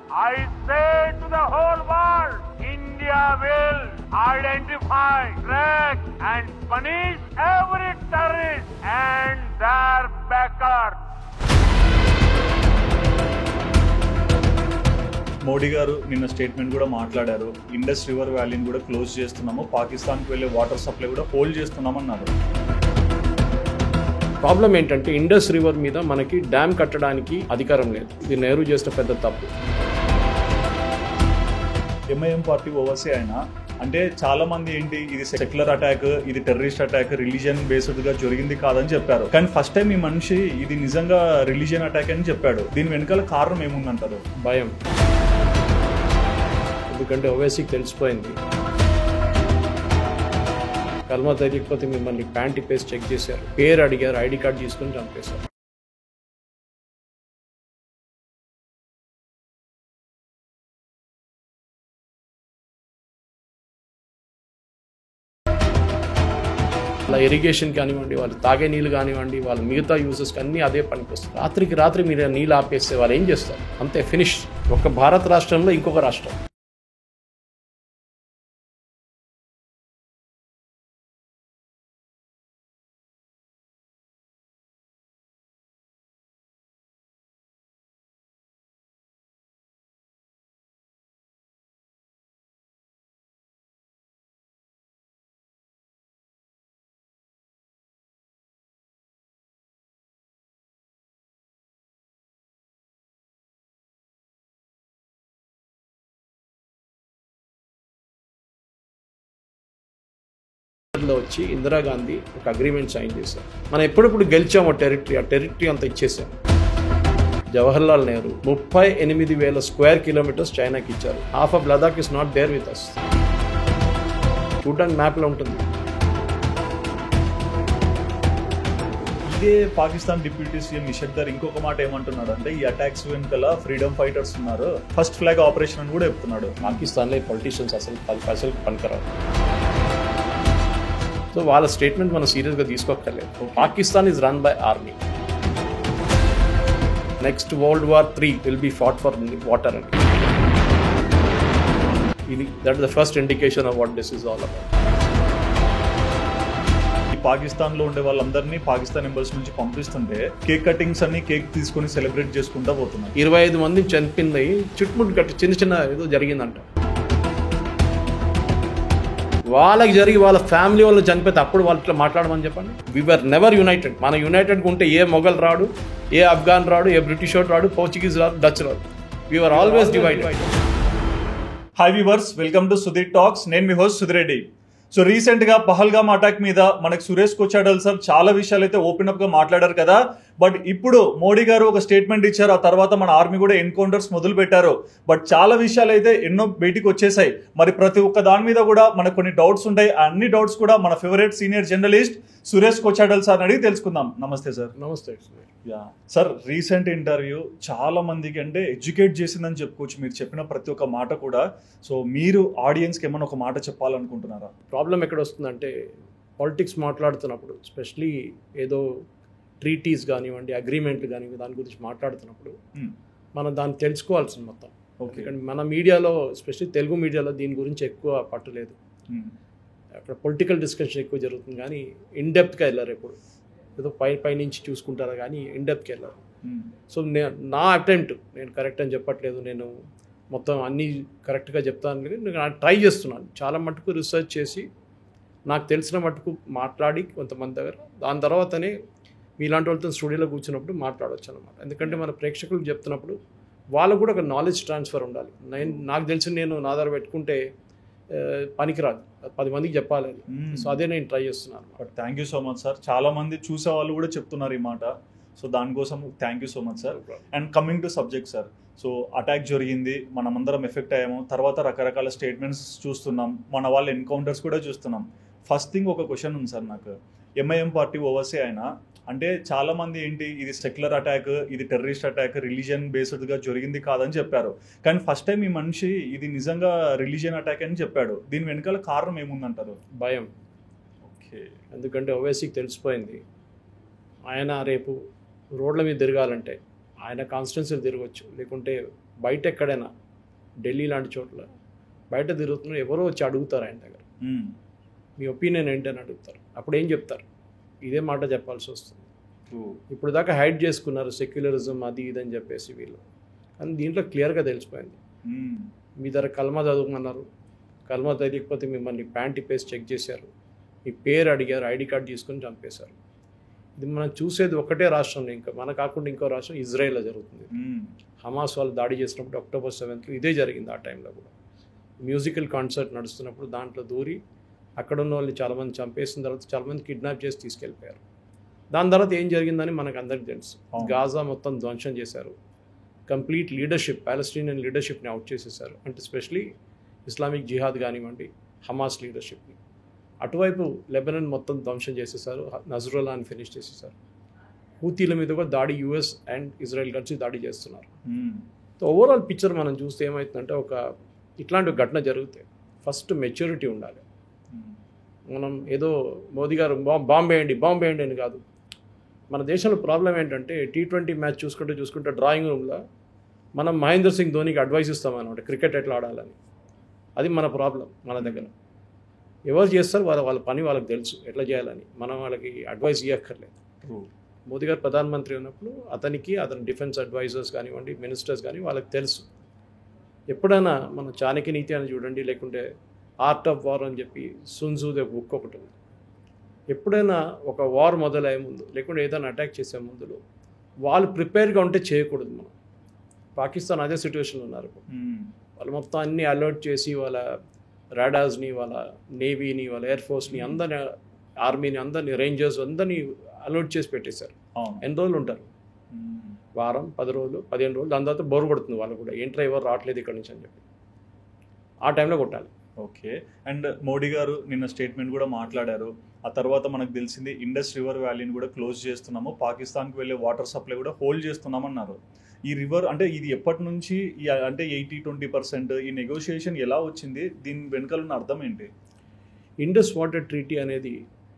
I say to the whole world, India will identify, track and punish every terrorist and their backers. Modi గారు నిన్న statement కూడా మాట్లాడారు. Indus river వ్యాలీని కూడా close చేస్తున్నాము, పాకిస్తాన్కి వెళ్ళే వాటర్ సప్లై కూడా హోల్డ్ చేస్తున్నామన్నారు. ప్రాబ్లం ఏంటంటే ఇండస్ రివర్ మీద మనకి డ్యామ్ కట్టడానికి అధికారం లేదు. ఇది నెహ్రూ చేసిన పెద్ద తప్పు. ఎంఐఎం పార్టీ ఓవైసీ అయినా అంటే చాలా మంది ఏంటి ఇది సెక్యులర్ అటాక్, ఇది టెర్రరిస్ట్ అటాక్, రిలీజియన్ బేస్డ్ గా జరిగింది కాదని చెప్పారు. కానీ ఫస్ట్ టైం ఈ మనిషి ఇది నిజంగా రిలీజియన్ అటాక్ అని చెప్పాడు. దీని వెనకాల కారణం ఏముందంటారు? భయం. ఎందుకంటే ఓవైసీకి తెలిసిపోయింది, కల్మా తెలియకపోతే మిమ్మల్ని ప్యాంట్ ఇప్పేసి చెక్ చేశారు, పేరు అడిగారు, ఐడి కార్డు తీసుకుని చంపేశారు. వాళ్ళ ఇరిగేషన్ కానివ్వండి, వాళ్ళు తాగే నీళ్ళు కానివ్వండి, వాళ్ళ మిగతా యూజెస్కి అన్నీ అదే పనికి వస్తుంది. రాత్రికి రాత్రి మీరు నీళ్ళు ఆపేస్తే వాళ్ళు ఏం చేస్తారు? అంతే, ఫినిష్. ఒక భారత రాష్ట్రంలో ఇంకొక రాష్ట్రం. లో వచ్చి ఇందిరాగాంధీ ఒక అగ్రిమెంట్ సైన్ చేశారు. మనం ఎప్పుడెప్పుడు గెలిచాము ఆ టెరిటరీ అంతా ఇచ్చేసాం. జవహర్లాల్ నెహ్రూ 38,000 స్క్వేర్ కిలోమీటర్స్ చైనాకి ఇచ్చారు. Half of Ladakh is not there with us. చూడడానికి మ్యాప్లో ఉంటుంది. ఇదే పాకిస్తాన్ డిప్యూటీ సీఎం ఇషక్దార్ ఇంకొక మాట ఏమంటున్నాడు అంటే ఈ అటాక్స్ వెనుకల ఫ్రీడమ్ ఫైటర్స్ ఉన్నారు, ఫస్ట్ ఫ్లాగ్ ఆపరేషన్ అని కూడా చెప్తున్నాడు. పాకిస్తాన్లో పొలిటీషియన్స్ అసలు 10 పైసలు పనికిరారు. సో వాళ్ళ స్టేట్మెంట్ మనం సీరియస్గా తీసుకోక్కర్లేదు. Pakistan is run by army. Next world war 3 will be fought for water అని. ఇది that the first indication of what this is all about. ఈ పాకిస్తాన్ లో ఉండే వాళ్ళందరినీ పాకిస్తాన్ ఎంబసీ నుంచి పంపిస్తుంటే కేక్ కటింగ్స్ అన్ని కేక్ తీసుకుని సెలబ్రేట్ చేసుకుంటా పోతున్నారు. 25 మంది చనిపోయింది, చుట్టుముట్టు కట్టి చిన్న ఏదో జరిగిందంట. వాళ్ళకి జరిగి వాళ్ళ ఫ్యామిలీ వాళ్ళు చనిపోతే అప్పుడు వాళ్ళు ఇట్లా మాట్లాడమని చెప్పండి. We were never united. మన యునైటెడ్గా ఉంటే ఏ మొఘల్ రాడు, ఏ ఆఫ్ఘాన్ రాడు, ఏ బ్రిటిష్ రాడు, పోర్చుగీస్ రాడు, డచ్ రాడు. We were always divided. Hi viewers, welcome to Sudheer talks. నేను మీ హోస్ట్ సుధిరెడ్డి. సో రీసెంట్ గా పహల్గామ్ అటాక్ మీద మనకు సురేష్ కొచ్చాడల్ సార్ చాలా విషయాలు అయితే ఓపెన్ అప్ గా మాట్లాడారు కదా. బట్ ఇప్పుడు మోడీ గారు ఒక స్టేట్మెంట్ ఇచ్చారు, ఆ తర్వాత మన ఆర్మీ కూడా ఎన్కౌంటర్స్ మొదలు పెట్టారు. బట్ చాలా విషయాలు అయితే ఎన్నో బయటికి వచ్చేసాయి. మరి ప్రతి ఒక్క దాని మీద కూడా మనకు కొన్ని డౌట్స్ ఉంటాయి. అన్ని డౌట్స్ కూడా మన favourite senior journalist Suresh Kochattil sir అడిగి తెలుసుకుందాం. నమస్తే సార్. నమస్తే సార్, రీసెంట్ ఇంటర్వ్యూ చాలా మందికి అంటే ఎడ్యుకేట్ చేసిందని చెప్పుకోవచ్చు మీరు చెప్పిన ప్రతి ఒక్క మాట కూడా. సో మీరు ఆడియన్స్కి ఏమైనా ఒక మాట చెప్పాలనుకుంటున్నారా? ప్రాబ్లం ఎక్కడ వస్తుందంటే పాలిటిక్స్ మాట్లాడుతున్నప్పుడు, ఎస్పెషలీ ఏదో ట్రీటీస్ కానివ్వండి, అగ్రిమెంట్లు కానివ్వండి, దాని గురించి మాట్లాడుతున్నప్పుడు మనం దాన్ని తెలుసుకోవాల్సింది మొత్తం. ఎందుకంటే మన మీడియాలో, ఎస్పెషలీ తెలుగు మీడియాలో దీని గురించి ఎక్కువ పట్టలేదు. అక్కడ పొలిటికల్ డిస్కషన్ ఎక్కువ జరుగుతుంది కానీ ఇన్డెప్త్గా వెళ్ళారు. ఎప్పుడు ఏదో పై నుంచి చూసుకుంటారా కానీ ఇన్డెప్త్కి వెళ్ళారు. సో నా అటెంప్ట్, నేను కరెక్ట్ అని చెప్పట్లేదు, నేను మొత్తం అన్నీ కరెక్ట్గా చెప్తాను, నేను ట్రై చేస్తున్నాను. చాలా మటుకు రీసెర్చ్ చేసి నాకు తెలిసిన మటుకు మాట్లాడి కొంతమంది దగ్గర, దాని తర్వాతనే మీలాంటి వాళ్ళతో స్టూడియోలో కూర్చున్నప్పుడు మాట్లాడవచ్చు అనమాట. ఎందుకంటే మన ప్రేక్షకులకు చెప్తున్నప్పుడు వాళ్ళకు కూడా ఒక నాలెడ్జ్ ట్రాన్స్ఫర్ ఉండాలి. నాకు తెలిసి నేను నా దగ్గర పెట్టుకుంటే పనికిరాదు, 10 మందికి చెప్పాలి. సో అదే నేను ట్రై చేస్తున్నాను. But thank you so much sir. చాలా మంది చూసే వాళ్ళు కూడా చెప్తున్నారు ఈ మాట. సో దానికోసం thank you so much sir. And coming to subject sir, so attack జరిగింది, మనమందరం ఎఫెక్ట్ అయ్యాము, తర్వాత రకరకాల స్టేట్మెంట్స్ చూస్తున్నాం, మన వాళ్ళ ఎన్కౌంటర్స్ కూడా చూస్తున్నాం. ఫస్ట్ థింగ్ ఒక క్వశ్చన్ ఉంది సార్ నాకు. ఎంఐఎం పార్టీ ఓవైసీ అయినా అంటే చాలా మంది ఏంటి ఇది సెక్యులర్ అటాక్, ఇది టెర్రరిస్ట్ అటాక్, రిలీజియన్ బేస్డ్ గా జరిగింది కాదని చెప్పారు. కానీ ఫస్ట్ టైం ఈ మనిషి ఇది నిజంగా రిలీజియన్ అటాక్ అని చెప్పాడు. దీని వెనకాల కారణం ఏముందంటారు? భయం. ఓకే. ఎందుకంటే ఓవైసీకి తెలిసిపోయింది, ఆయన రేపు రోడ్ల మీద తిరగాలంటే ఆయన కాన్స్టిట్యున్సీలు తిరగచ్చు, లేకుంటే బయట ఎక్కడైనా ఢిల్లీ లాంటి చోట్ల బయట తిరుగుతున్నారు, ఎవరో వచ్చి అడుగుతారు ఆయన దగ్గర, మీ ఒపీనియన్ ఏంటని అడుగుతారు. అప్పుడు ఏం చెప్తారు? ఇదే మాట చెప్పాల్సి వస్తుంది. ఇప్పుడు దాకా హైడ్ చేసుకున్నారు సెక్యులరిజం అది ఇదని చెప్పేసి వీళ్ళు, కానీ దీంట్లో క్లియర్గా తెలిసిపోయింది. మీ దగ్గర కల్మా చదువుకున్నారు, కల్మా తెలియకపోతే మిమ్మల్ని ప్యాంట్ ఇప్పేసి చెక్ చేశారు, మీ పేరు అడిగారు, ఐడి కార్డు తీసుకొని చంపేశారు. ఇది మనం చూసేది ఒకటే రాష్ట్రంలో, ఇంకా మన కాకుండా ఇంకో రాష్ట్రం ఇజ్రాయెల్లో జరుగుతుంది. హమాస్ వాళ్ళు దాడి చేసినప్పుడు October 7th ఇదే జరిగింది. ఆ టైంలో కూడా మ్యూజికల్ కాన్సర్ట్ నడుస్తున్నప్పుడు దాంట్లో దూరి అక్కడ ఉన్న వాళ్ళని చాలామంది చంపేసిన తర్వాత చాలామంది కిడ్నాప్ చేసి తీసుకెళ్ళిపోయారు. దాని తర్వాత ఏం జరిగిందని మనకు అందరికీ తెలుసు. గాజా మొత్తం ధ్వంసం చేశారు, కంప్లీట్ లీడర్షిప్, పాలస్తీనియన్ లీడర్షిప్ని అవుట్ చేసేసారు. అంటే స్పెషలీ ఇస్లామిక్ జిహాద్ కానివ్వండి, హమాస్ లీడర్షిప్ని. అటువైపు లెబనాన్ మొత్తం ధ్వంసం చేసేసారు, నజ్రుల్లాని ఫినిష్ చేసేసారు. హూతీల మీద కూడా దాడి US అండ్ ఇజ్రాయెల్ కలిసి దాడి చేస్తున్నారు. సో ఓవరాల్ పిక్చర్ మనం చూస్తే ఏమవుతుందంటే, ఒక ఇట్లాంటి ఘటన జరిగితే ఫస్ట్ మెచ్యూరిటీ ఉండాలి. మనం ఏదో మోదీ గారు బాంబ్ వేయండి అని కాదు. మన దేశంలో ప్రాబ్లం ఏంటంటే T20 మ్యాచ్ చూసుకుంటే డ్రాయింగ్ రూమ్లో మనం మహేంద్ర సింగ్ ధోనికి అడ్వైస్ ఇస్తామన్నమాట, క్రికెట్ ఎట్లా ఆడాలని. అది మన ప్రాబ్లం. మన దగ్గర ఎవరు చేస్తారు వాళ్ళ పని వాళ్ళకి తెలుసు ఎట్లా చేయాలని, మనం వాళ్ళకి అడ్వైస్ ఇవ్వక్కర్లేదు. మోదీ గారు ప్రధానమంత్రి ఉన్నప్పుడు అతనికి అతని డిఫెన్స్ అడ్వైజర్స్ కానివ్వండి, మినిస్టర్స్ కానీ వాళ్ళకి తెలుసు. ఎప్పుడైనా మన చాణక్య నీతి అని చూడండి, లేకుంటే ఆర్ట్ ఆఫ్ వార్ అని చెప్పి సున్ త్జు బుక్ ఒకటి ఉంది. ఎప్పుడైనా ఒక వార్ మొదలయ్యే ముందు, లేకుంటే ఏదైనా అటాక్ చేసే ముందులో వాళ్ళు ప్రిపేర్గా ఉంటే చేయకూడదు. మనం పాకిస్తాన్ అదే సిచ్యువేషన్లో ఉన్నారు. వాళ్ళు మొత్తం అన్నీ అలర్ట్ చేసి వాళ్ళ రాడార్స్ని, వాళ్ళ నేవీని, వాళ్ళ ఎయిర్ ఫోర్స్ని, అందరిని, ఆర్మీని, అందరిని, రేంజర్స్ అందరినీ అలర్ట్ చేసి పెట్టేశారు. ఎన్ని రోజులు ఉంటారు? వారం, 10 రోజులు, 15 రోజులు. దాని తర్వాత బోర్ కొడుతుంది వాళ్ళు కూడా, ఏంట్రా ఎవరు రావట్లేదు ఇక్కడ నుంచి అని చెప్పి. ఆ టైంలో కొట్టాలి. ఓకే. అండ్ మోడీ గారు నిన్న స్టేట్మెంట్ కూడా మాట్లాడారు. ఆ తర్వాత మనకు తెలిసింది ఇండస్ రివర్ వ్యాలీని కూడా క్లోజ్ చేస్తున్నాము, పాకిస్తాన్కి వెళ్ళే వాటర్ సప్లై కూడా హోల్డ్ చేస్తున్నామన్నారు. ఈ రివర్ అంటే ఇది ఎప్పటి నుంచి, అంటే 80-20% ఈ నెగోషియేషన్ ఎలా వచ్చింది? దీని వెనుకల ఉన్న అర్థం ఏంటి? ఇండస్ వాటర్ ట్రీటీ అనేది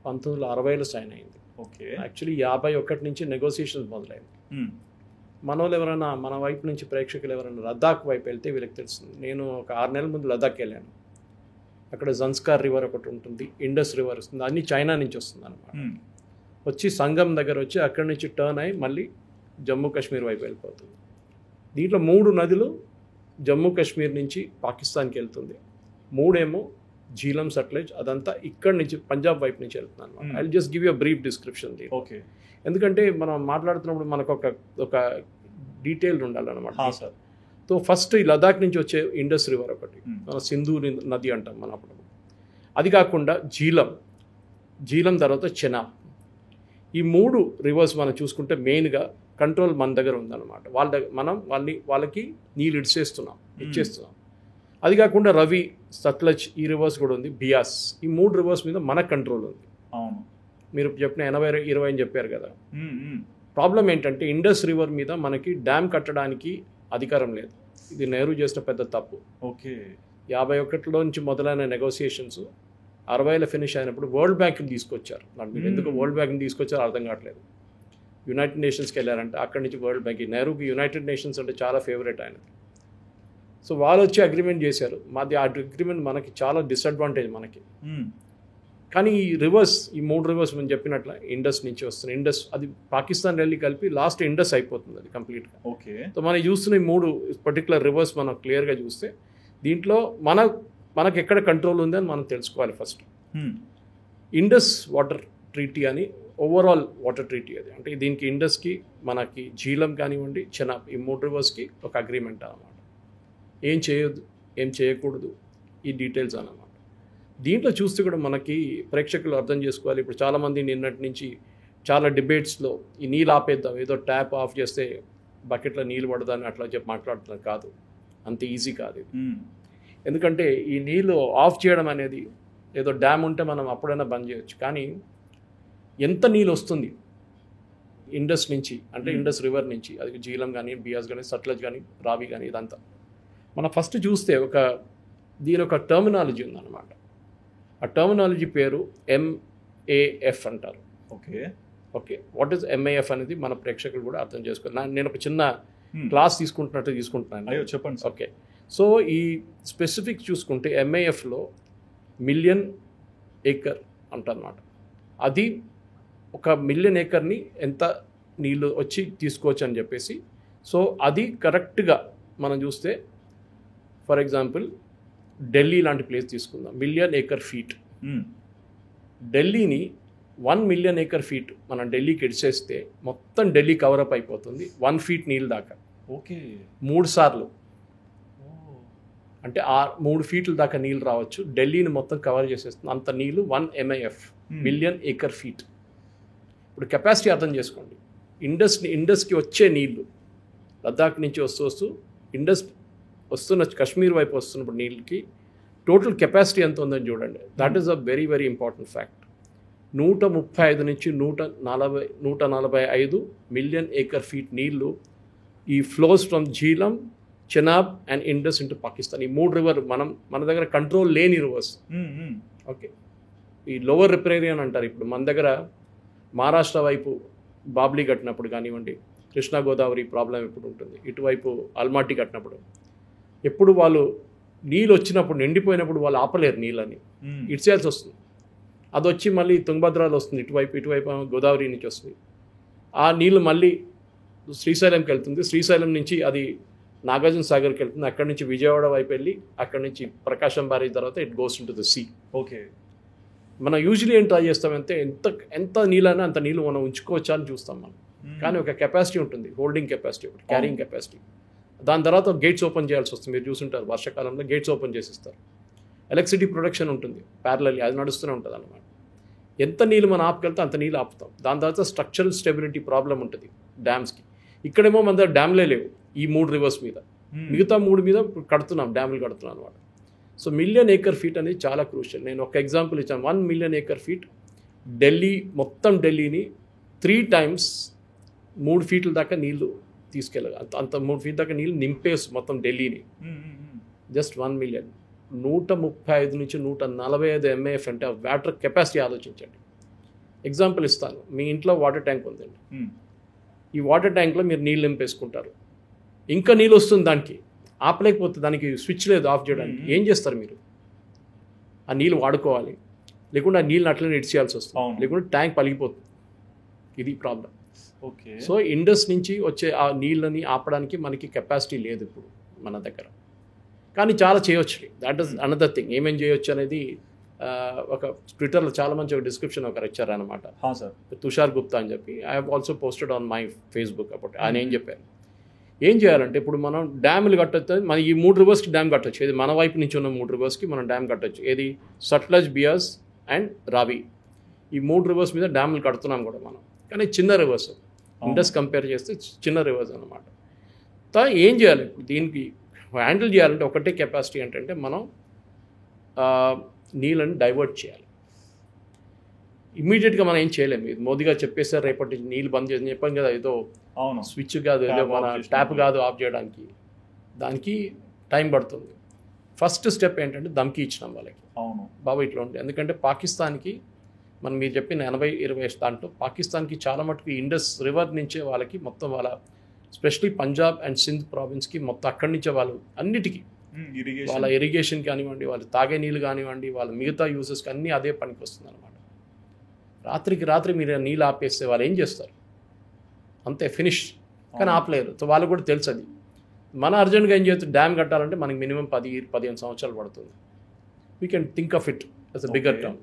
1960లో సైన్ అయింది. ఓకే. యాక్చువల్లీ 51 నుంచి నెగోషియేషన్స్ మొదలైంది. మన వాళ్ళు ఎవరైనా, మన వైపు నుంచి ప్రేక్షకులు ఎవరైనా లద్దాఖ్ వైపు వెళ్తే వీళ్ళకి తెలుస్తుంది. నేను ఒక 6 నెలల ముందు లద్దాఖ్ వెళ్ళాను. అక్కడ జన్స్కార్ రివర్ ఒకటి ఉంటుంది, ఇండస్ రివర్ వస్తుంది, అన్నీ చైనా నుంచి వస్తుంది అనమాట. వచ్చి సంగం దగ్గర వచ్చి అక్కడి నుంచి టర్న్ అయ్యి మళ్ళీ జమ్మూ కాశ్మీర్ వైపు వెళ్ళిపోతుంది. దీంట్లో 3 నదులు జమ్మూ కాశ్మీర్ నుంచి పాకిస్తాన్కి వెళ్తుంది, 3 ఏమో జీలం, సట్లెజ్, అదంతా ఇక్కడి నుంచి పంజాబ్ వైపు నుంచి వెళ్తున్నాను. I will just give you brief description. Okay. ఎందుకంటే మనం మాట్లాడుతున్నప్పుడు మనకు ఒక డీటెయిల్ ఉండాలన్నమాట. సార్. సో ఫస్ట్ ఈ లదాఖ్ నుంచి వచ్చే ఇండస్ రివర్ ఒకటి, మన సింధు నది అంటాం మనం అప్పుడు. అది కాకుండా జీలం తర్వాత చెనాబ్, ఈ 3 రివర్స్ మనం చూసుకుంటే మెయిన్గా కంట్రోల్ మన దగ్గర ఉందన్నమాట. మనం వాళ్ళకి నీళ్ళు ఇచ్చేస్తున్నాం. అది కాకుండా రవి, సట్లజ్, ఈ రివర్స్ కూడా ఉంది, బియాస్, ఈ 3 రివర్స్ మీద మన కంట్రోల్ ఉంది. అవును, మీరు చెప్పిన 80-20 అని చెప్పారు కదా. ప్రాబ్లం ఏంటంటే ఇండస్ రివర్ మీద మనకి డ్యామ్ కట్టడానికి అధికారం లేదు. ఇది నెహ్రూ చేసిన పెద్ద తప్పు. ఓకే. 51లో నుంచి మొదలైన నెగోసియేషన్స్ 60లో ఫినిష్ అయినప్పుడు వరల్డ్ బ్యాంక్ని తీసుకొచ్చారు. ఎందుకు వరల్డ్ బ్యాంక్ని తీసుకొచ్చారో అర్థం కావట్లేదు. యునైటెడ్ నేషన్స్కి వెళ్ళారంటే అక్కడి నుంచి వరల్డ్ బ్యాంక్, నెహ్రూకి యునైటెడ్ నేషన్స్ అంటే చాలా ఫేవరెట్ ఆయనది. సో వాళ్ళు వచ్చి అగ్రిమెంట్ చేశారు. మాది ఆ అగ్రిమెంట్ మనకి చాలా డిసడ్వాంటేజ్ మనకి. కానీ ఈ రివర్స్, ఈ 3 రివర్స్ మనం చెప్పినట్ల ఇండస్ నుంచి వస్తుంది. ఇండస్ అది పాకిస్తాన్ వెళ్ళి కలిపి లాస్ట్ ఇండస్ అయిపోతుంది అది కంప్లీట్గా. ఓకే. సో మనం చూస్తున్న ఈ 3 పర్టికులర్ రివర్స్ మనం క్లియర్గా చూస్తే దీంట్లో మనకు ఎక్కడ కంట్రోల్ ఉందని మనం తెలుసుకోవాలి ఫస్ట్. ఇండస్ వాటర్ ట్రీటీ అని ఓవరాల్ వాటర్ ట్రీటీ అది. అంటే దీనికి ఇండస్కి, మనకి జీలం కానివ్వండి, చెనాబ్, ఈ 3 రివర్స్కి ఒక అగ్రిమెంట్ అన్నమాట. ఏం చేయొద్దు, ఏం చేయకూడదు, ఈ డీటెయిల్స్ అన్నమాట. దీంట్లో చూస్తే కూడా మనకి ప్రేక్షకులు అర్థం చేసుకోవాలి. ఇప్పుడు చాలామంది నిన్నటి నుంచి చాలా డిబేట్స్లో ఈ నీళ్ళు ఆపేద్దాం, ఏదో ట్యాప్ ఆఫ్ చేస్తే బకెట్లో నీళ్ళు పడదని అట్లా చెప్పి మాట్లాడుతున్నారు. కాదు, అంత ఈజీ కాదు ఇది. ఎందుకంటే ఈ నీళ్ళు ఆఫ్ చేయడం అనేది ఏదో డ్యామ్ ఉంటే మనం అప్పుడైనా బంద్ చేయొచ్చు. కానీ ఎంత నీళ్ళు వస్తుంది ఇండస్ నుంచి, అంటే ఇండస్ రివర్ నుంచి, అది జీలం కానీ, బియాస్ కానీ, సట్లజ్ కానీ, రావి కానీ, ఇదంతా మనం ఫస్ట్ చూస్తే దీని ఒక టర్మినాలజీ ఉందన్నమాట. ఆ టర్మినాలజీ పేరు MAF అంటారు. ఓకే. వాట్ ఈస్ MAF అనేది మన ప్రేక్షకులు కూడా అర్థం చేసుకోవాలి. నేను ఒక చిన్న క్లాస్ తీసుకుంటున్నాను. అయ్యో చెప్పండి సార్. ఓకే, సో ఈ స్పెసిఫిక్ చూసుకుంటే MIFలో మిలియన్ ఏకర్ అంటన్నమాట. అది 1 మిలియన్ ఏకర్ని ఎంత నీళ్ళు వచ్చి తీసుకోవచ్చు అని చెప్పేసి. సో అది కరెక్ట్గా మనం చూస్తే ఫర్ ఎగ్జాంపుల్ ఢిల్లీ లాంటి ప్లేస్ తీసుకుందాం, మిలియన్ ఏకర్ ఫీట్. ఢిల్లీని 1 మిలియన్ ఏకర్ ఫీట్ మనం ఢిల్లీకి ఇడిచేస్తే మొత్తం ఢిల్లీ కవరప్ అయిపోతుంది 1 ఫీట్ నీళ్ళు దాకా. ఓకే, 3 సార్లు అంటే 3 ఫీట్ల దాకా నీళ్ళు రావచ్చు. ఢిల్లీని మొత్తం కవర్ చేసేస్తుంది అంత నీళ్ళు 1 MIF, మిలియన్ ఏకర్ ఫీట్. ఇప్పుడు కెపాసిటీ అర్థం చేసుకోండి. ఇండస్కి వచ్చే నీళ్ళు లద్దాఖ్ నుంచి వస్తూ ఇండస్ వస్తున్న కశ్మీర్ వైపు వస్తున్నప్పుడు నీళ్ళకి టోటల్ కెపాసిటీ ఎంత ఉందని చూడండి. That is a very very important fact. 135 నుంచి 145 మిలియన్ ఏకర్ ఫీట్ నీళ్లు ఈ flows from Jhelum, Chenab and Indus into Pakistan. ఈ 3 రివర్ మన దగ్గర కంట్రోల్ లేని రివర్స్. ఓకే, ఈ లోవర్ రిపరేరియన్ అంటారు. ఇప్పుడు మన దగ్గర మహారాష్ట్ర వైపు బాబ్లీ కట్టినప్పుడు కానివ్వండి, కృష్ణా గోదావరి ప్రాబ్లం ఎప్పుడు ఉంటుంది, ఇటువైపు అల్మాటి కట్టినప్పుడు ఎప్పుడు వాళ్ళు నీళ్ళు వచ్చినప్పుడు నిండిపోయినప్పుడు వాళ్ళు ఆపలేరు, నీళ్ళని ఇడ్చేయాల్సి వస్తుంది. అది వచ్చి మళ్ళీ తుంగభద్రాలో వస్తుంది, ఇటువైపు గోదావరి నుంచి వస్తుంది. ఆ నీళ్ళు మళ్ళీ శ్రీశైలంకి వెళ్తుంది, శ్రీశైలం నుంచి అది నాగార్జున సాగర్కి వెళ్తుంది, అక్కడి నుంచి విజయవాడ వైపు వెళ్ళి అక్కడి నుంచి ప్రకాశం బ్యారేజ్ తర్వాత it goes in to the sea. Okay, మనం యూజువలీ ఏం ట్రై చేస్తామంటే ఎంత నీళ్ళైనా అంత నీళ్ళు మనం ఉంచుకోవచ్చా అని చూస్తాం మనం. కానీ ఒక కెపాసిటీ ఉంటుంది, హోల్డింగ్ కెపాసిటీ, ఒకటి క్యారింగ్ కెపాసిటీ. దాని తర్వాత గేట్స్ ఓపెన్ చేయాల్సి వస్తుంది. మీరు చూసుంటారు వర్షాకాలంలో గేట్స్ ఓపెన్ చేసిస్తారు. ఎలక్ట్రిసిటీ ప్రొడక్షన్ ఉంటుంది ప్యారలల్, అది నడుస్తూనే ఉంటుంది అన్నమాట. ఎంత నీళ్ళు మనం ఆపగలితే అంత నీళ్ళు ఆపుతాం. దాని తర్వాత స్ట్రక్చరల్ స్టెబిలిటీ ప్రాబ్లం ఉంటుంది డ్యామ్స్కి. ఇక్కడేమో మన దగ్గర డ్యామ్లే లేవు ఈ 3 రివర్స్ మీద, మిగతా 3 మీద కడుతున్నాం, డ్యాములు కడుతున్నాం అనమాట. సో మిలియన్ ఏకర్ ఫీట్ అనేది చాలా క్రూషియల్. నేను ఒక ఎగ్జాంపుల్ ఇచ్చాను. 1 మిలియన్ ఏకర్ ఫీట్ ఢిల్లీ, మొత్తం ఢిల్లీని 3 times 3 ఫీట్ల దాకా నీళ్లు తీసుకెళ్ళాలి. అంత 3 ఫీట్ దాకా నీళ్ళు నింపేసి మొత్తం ఢిల్లీని. Just 1 million. 135 నుంచి 145 MIF అంటే వాటర్ కెపాసిటీ ఆలోచించండి. ఎగ్జాంపుల్ ఇస్తాను. మీ ఇంట్లో వాటర్ ట్యాంక్ ఉందండి. ఈ వాటర్ ట్యాంక్లో మీరు నీళ్ళు నింపేసుకుంటారు. ఇంకా నీళ్ళు వస్తుంది, దానికి ఆపలేకపోతే, దానికి స్విచ్ లేదు ఆఫ్ చేయడానికి. ఏం చేస్తారు మీరు? ఆ నీళ్ళు వాడుకోవాలి, లేకుంటే ఆ నీళ్ళని అట్లనే ఇడ్చేయాల్సి వస్తుంది, లేకుంటే ట్యాంక్ పలిగిపోతుంది. ఇది ప్రాబ్లం. ఓకే, సో ఇండస్ నుంచి వచ్చే ఆ నీళ్ళని ఆపడానికి మనకి కెపాసిటీ లేదు ఇప్పుడు మన దగ్గర. కానీ చాలా చేయొచ్చు. That is another thing. ఏమేం చేయొచ్చు అనేది ఒక ట్విట్టర్లో చాలా మంచి ఒక డిస్క్రిప్షన్ ఒకరు ఇచ్చారనమాట, తుషార్ గుప్తా అని చెప్పి. I have also posted on my Facebook about. ఆయన ఏం చెప్పారు, ఏం చేయాలంటే ఇప్పుడు మనం డ్యాములు కట్టొచ్చు. మన ఈ 3 రివర్స్కి డ్యామ్ కట్టొచ్చు. ఏది మన వైపు నుంచి ఉన్న 3 రివర్స్కి మనం డ్యామ్ కట్టొచ్చు. ఏది సట్లజ్, బియాస్ అండ్ రావి. ఈ 3 రివర్స్ మీద డ్యాములు కడుతున్నాం కూడా మనం. కానీ చిన్న రివర్స్, ఇండస్ కంపేర్ చేస్తే చిన్న రివర్స్ అనమాట. ఏం చేయాలి ఇప్పుడు దీనికి హ్యాండిల్ చేయాలంటే ఒకటే కెపాసిటీ ఏంటంటే మనం నీళ్ళని డైవర్ట్ చేయాలి. ఇమ్మీడియట్గా మనం ఏం చేయలేము. ఇది మోదీ గారు చెప్పేసారు రేపటి నుంచి నీళ్ళు బంద్ చేసి చెప్పాం కదా, ఏదో స్విచ్ కాదు, ఏదో మన ట్యాప్ కాదు ఆఫ్ చేయడానికి. దానికి టైం పడుతుంది. ఫస్ట్ స్టెప్ ఏంటంటే దమ్కి ఇచ్చినాం వాళ్ళకి, బాబు ఇట్లా ఉంటుంది. ఎందుకంటే పాకిస్తాన్కి మనం మీరు చెప్పిన 80-20 దాంట్లో పాకిస్తాన్కి చాలా మటుకు ఇండస్ రివర్ నుంచే వాళ్ళకి మొత్తం వాళ్ళ స్పెషలీ పంజాబ్ అండ్ సింధ్ ప్రావిన్స్కి మొత్తం అక్కడి నుంచే వాళ్ళు అన్నిటికీ వాళ్ళ ఇరిగేషన్ కానివ్వండి, వాళ్ళు తాగే నీళ్ళు కానివ్వండి, వాళ్ళ మిగతా యూజెస్కి అన్నీ అదే పనికి వస్తుంది అనమాట. రాత్రికి రాత్రి మీరు నీళ్ళు ఆపేస్తే వాళ్ళు ఏం చేస్తారు? అంతే, ఫినిష్. కానీ ఆపలేరు. సో వాళ్ళు కూడా తెలుసు అది. మన అర్జెంట్గా ఏం చేస్తుంది, డ్యామ్ కట్టాలంటే మనకి మినిమం 10-15 సంవత్సరాలు పడుతుంది. We can think of it as a bigger term.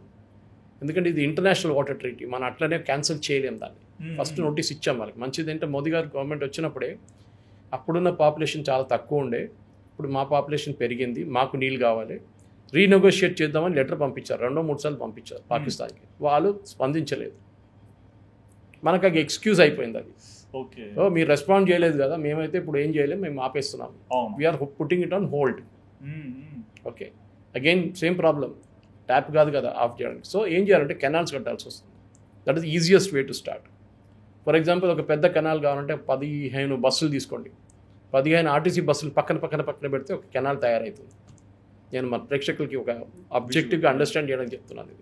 ఎందుకంటే ఇది ఇంటర్నేషనల్ వాటర్ ట్రీటీ, మనం అట్లనే క్యాన్సిల్ చేయలేం దాన్ని. ఫస్ట్ నోటీస్ ఇచ్చాం వాళ్ళకి. మంచిది ఏంటంటే మోదీ గారు గవర్నమెంట్ వచ్చినప్పుడే అప్పుడున్న పాపులేషన్ చాలా తక్కువ ఉండే, ఇప్పుడు మా పాపులేషన్ పెరిగింది, మాకు నీళ్ళు కావాలి, రీనెగోషియేట్ చేద్దామని లెటర్ పంపించారు. 2-3 సార్లు పంపించారు పాకిస్తాన్కి. వాళ్ళు స్పందించలేదు. మనకు అది ఎక్స్క్యూజ్ అయిపోయింది అది. ఓకే, మీరు రెస్పాండ్ చేయలేదు కదా, మేమైతే ఇప్పుడు ఏం చేయలేము, మేము ఆపేస్తున్నాం. We are putting it on hold. Okay, again same problem, tap కాదు కదా ఆఫ్ చేయడానికి. సో ఏం చేయాలంటే కెనాల్స్ కట్టాల్సి వస్తుంది. That is easiest way to start. For example ఒక పెద్ద కెనాల్ కావాలంటే 15 బస్సులు తీసుకోండి. 15 ఆర్టీసీ బస్సులు పక్కన పెడితే ఒక కెనాల్ తయారవుతుంది. నేను మన ప్రేక్షకులకి ఒక అబ్జెక్టివ్గా అండర్స్టాండ్ చేయడానికి చెప్తున్నాను.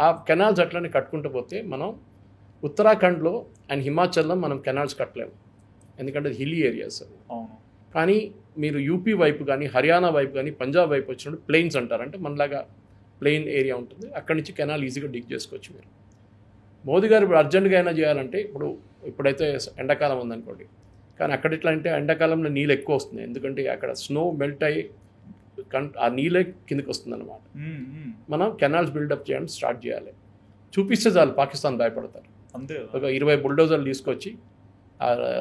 ఆ కెనాల్స్ అట్లనే కట్టుకుంటూ పోతే మనం ఉత్తరాఖండ్లో అండ్ హిమాచల్లో మనం కెనాల్స్ కట్టలేము. ఎందుకంటే హిల్లీ ఏరియాస్ అది. అవును. కానీ మీరు యూపీ వైపు కానీ హర్యానా వైపు కానీ పంజాబ్ వైపు వచ్చినప్పుడు ప్లెయిన్స్ అంటారు, అంటే మనలాగా ప్లెయిన్ ఏరియా ఉంటుంది, అక్కడి నుంచి కెనాల్ ఈజీగా డిగ్ చేసుకోవచ్చు మీరు. మోదీ గారు ఇప్పుడు అర్జెంట్గా అయినా చేయాలంటే ఇప్పుడైతే ఎండాకాలం ఉందనుకోండి, కానీ అక్కడ ఎట్లా అంటే ఎండాకాలంలో నీళ్ళు ఎక్కువ వస్తుంది, ఎందుకంటే అక్కడ స్నో మెల్ట్ అయ్యి ఆ నీళ్ళే కిందకి వస్తుంది అనమాట. మనం కెనాల్స్ బిల్డప్ చేయడం స్టార్ట్ చేయాలి. చూపిస్తే చాలు పాకిస్తాన్ భయపడతారు. అంతే. ఒక 20 బుల్డోజర్లు తీసుకొచ్చి